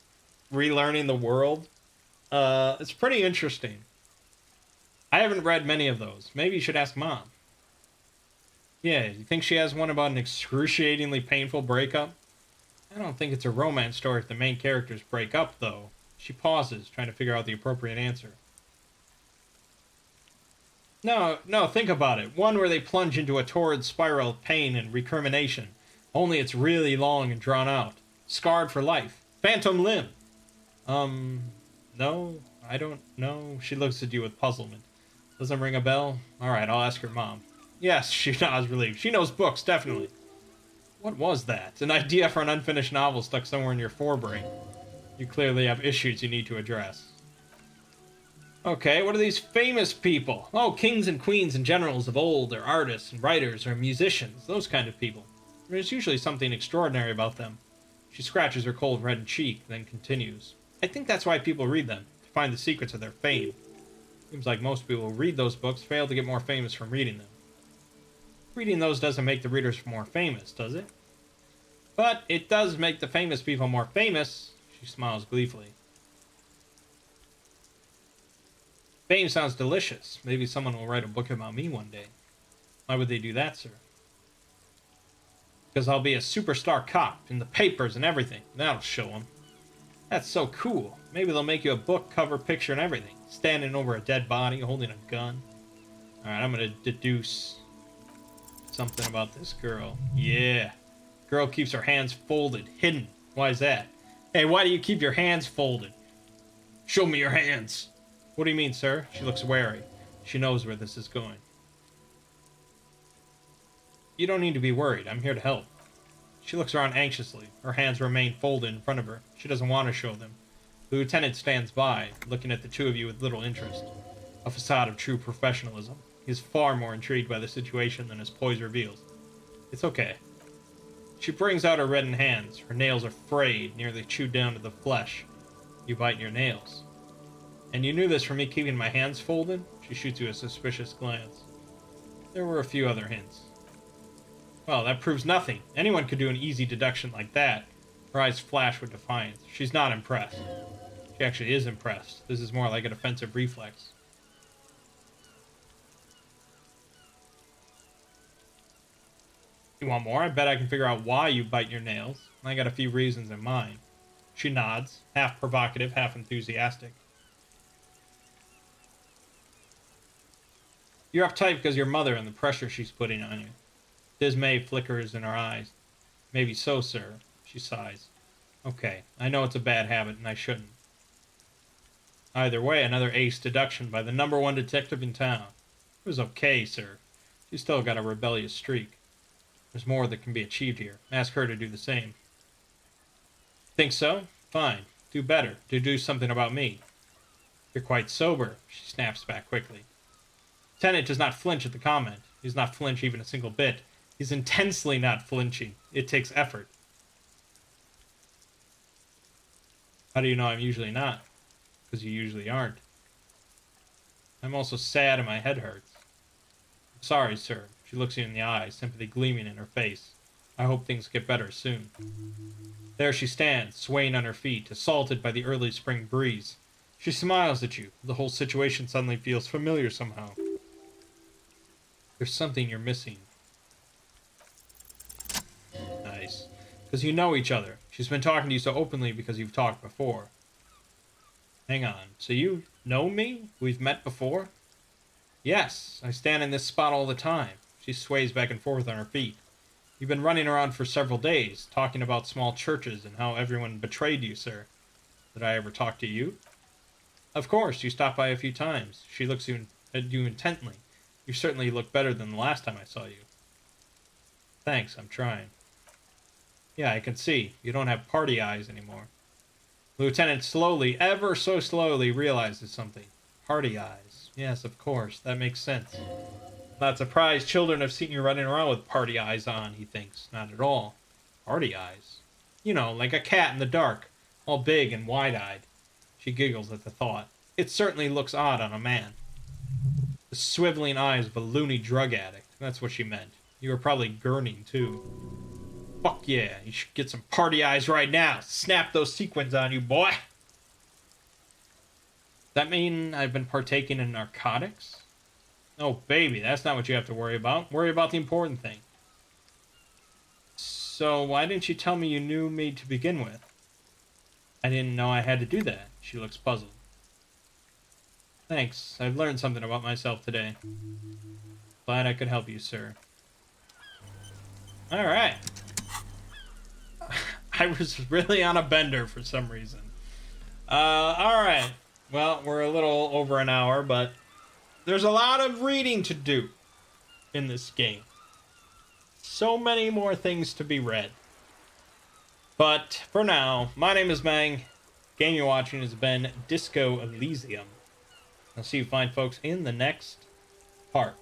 S1: relearning the world, it's pretty interesting. I haven't read many of those. Maybe you should ask Mom. Yeah, you think she has one about an excruciatingly painful breakup? I don't think it's a romance story if the main characters break up, though. She pauses, trying to figure out the appropriate answer. No, think about it. One where they plunge into a torrid spiral of pain and recrimination. Only it's really long and drawn out. Scarred for life. Phantom limb. No, I don't know. She looks at you with puzzlement. Doesn't ring a bell? Alright, I'll ask her mom. Yes, she nods relieved. She knows books, definitely. What was that? An idea for an unfinished novel stuck somewhere in your forebrain. You clearly have issues you need to address. Okay, what are these famous people? Oh, kings and queens and generals of old, or artists and writers or musicians, those kind of people. There's usually something extraordinary about them. She scratches her cold red cheek, then continues. I think that's why people read them, to find the secrets of their fame. Seems like most people who read those books fail to get more famous from reading them. Reading those doesn't make the readers more famous, does it? But it does make the famous people more famous. She smiles gleefully. Fame sounds delicious. Maybe someone will write a book about me one day. Why would they do that, sir? Because I'll be a superstar cop in the papers and everything. That'll show them. That's so cool. Maybe they'll make you a book cover picture and everything. Standing over a dead body, holding a gun. Alright, I'm gonna deduce something about this girl. Yeah. Girl keeps her hands folded, hidden. Why is that? Hey, why do you keep your hands folded? Show me your hands. What do you mean, sir? She looks wary. She knows where this is going. You don't need to be worried. I'm here to help. She looks around anxiously. Her hands remain folded in front of her. She doesn't want to show them. The lieutenant stands by, looking at the two of you with little interest. A facade of true professionalism. He is far more intrigued by the situation than his poise reveals. It's okay. She brings out her reddened hands. Her nails are frayed, nearly chewed down to the flesh. You bite your nails. And you knew this from me keeping my hands folded? She shoots you a suspicious glance. There were a few other hints. Well, that proves nothing. Anyone could do an easy deduction like that. Her eyes flash with defiance. She's not impressed. She actually is impressed. This is more like a defensive reflex. You want more? I bet I can figure out why you bite your nails. I got a few reasons in mind. She nods, half provocative, half enthusiastic. You're uptight because your mother and the pressure she's putting on you. Dismay flickers in her eyes. Maybe so, sir. She sighs. Okay, I know it's a bad habit and I shouldn't. Either way, another ace deduction by the #1 detective in town. It was okay, sir. She's still got a rebellious streak. There's more that can be achieved here. Ask her to do the same. Think so? Fine. Do better. Do something about me. You're quite sober, she snaps back quickly. Lieutenant does not flinch at the comment. He does not flinch even a single bit. He's intensely not flinching. It takes effort. How do you know I'm usually not? Because you usually aren't. I'm also sad and my head hurts. I'm sorry, sir. She looks you in the eye, sympathy gleaming in her face. I hope things get better soon. There she stands, swaying on her feet, assaulted by the early spring breeze. She smiles at you. The whole situation suddenly feels familiar somehow. There's something you're missing. Nice. Because you know each other. She's been talking to you so openly because you've talked before. Hang on. So you know me? We've met before? Yes. I stand in this spot all the time. She sways back and forth on her feet. You've been running around for several days, talking about small churches and how everyone betrayed you, sir. Did I ever talk to you? Of course. You stopped by a few times. She looks at you intently. You certainly look better than the last time I saw you. Thanks, I'm trying. Yeah, I can see. You don't have party eyes anymore. Lieutenant slowly, ever so slowly, realizes something. Party eyes. Yes, of course. That makes sense. Not surprised children have seen you running around with party eyes on, he thinks. Not at all. Party eyes? You know, like a cat in the dark, all big and wide-eyed. She giggles at the thought. It certainly looks odd on a man. The swiveling eyes of a loony drug addict. That's what she meant. You were probably gurning, too. Fuck yeah, you should get some party eyes right now. Snap those sequins on you, boy. Does that mean I've been partaking in narcotics? Oh, baby, that's not what you have to worry about. Worry about the important thing. So, why didn't you tell me you knew me to begin with? I didn't know I had to do that. She looks puzzled. Thanks. I've learned something about myself today. Glad I could help you, sir. Alright. I was really on a bender for some reason. Alright. Well, we're a little over an hour, but there's a lot of reading to do in this game. So many more things to be read. But for now, my name is Mangg. Game you're watching has been Disco Elysium. I'll see you fine folks in the next part.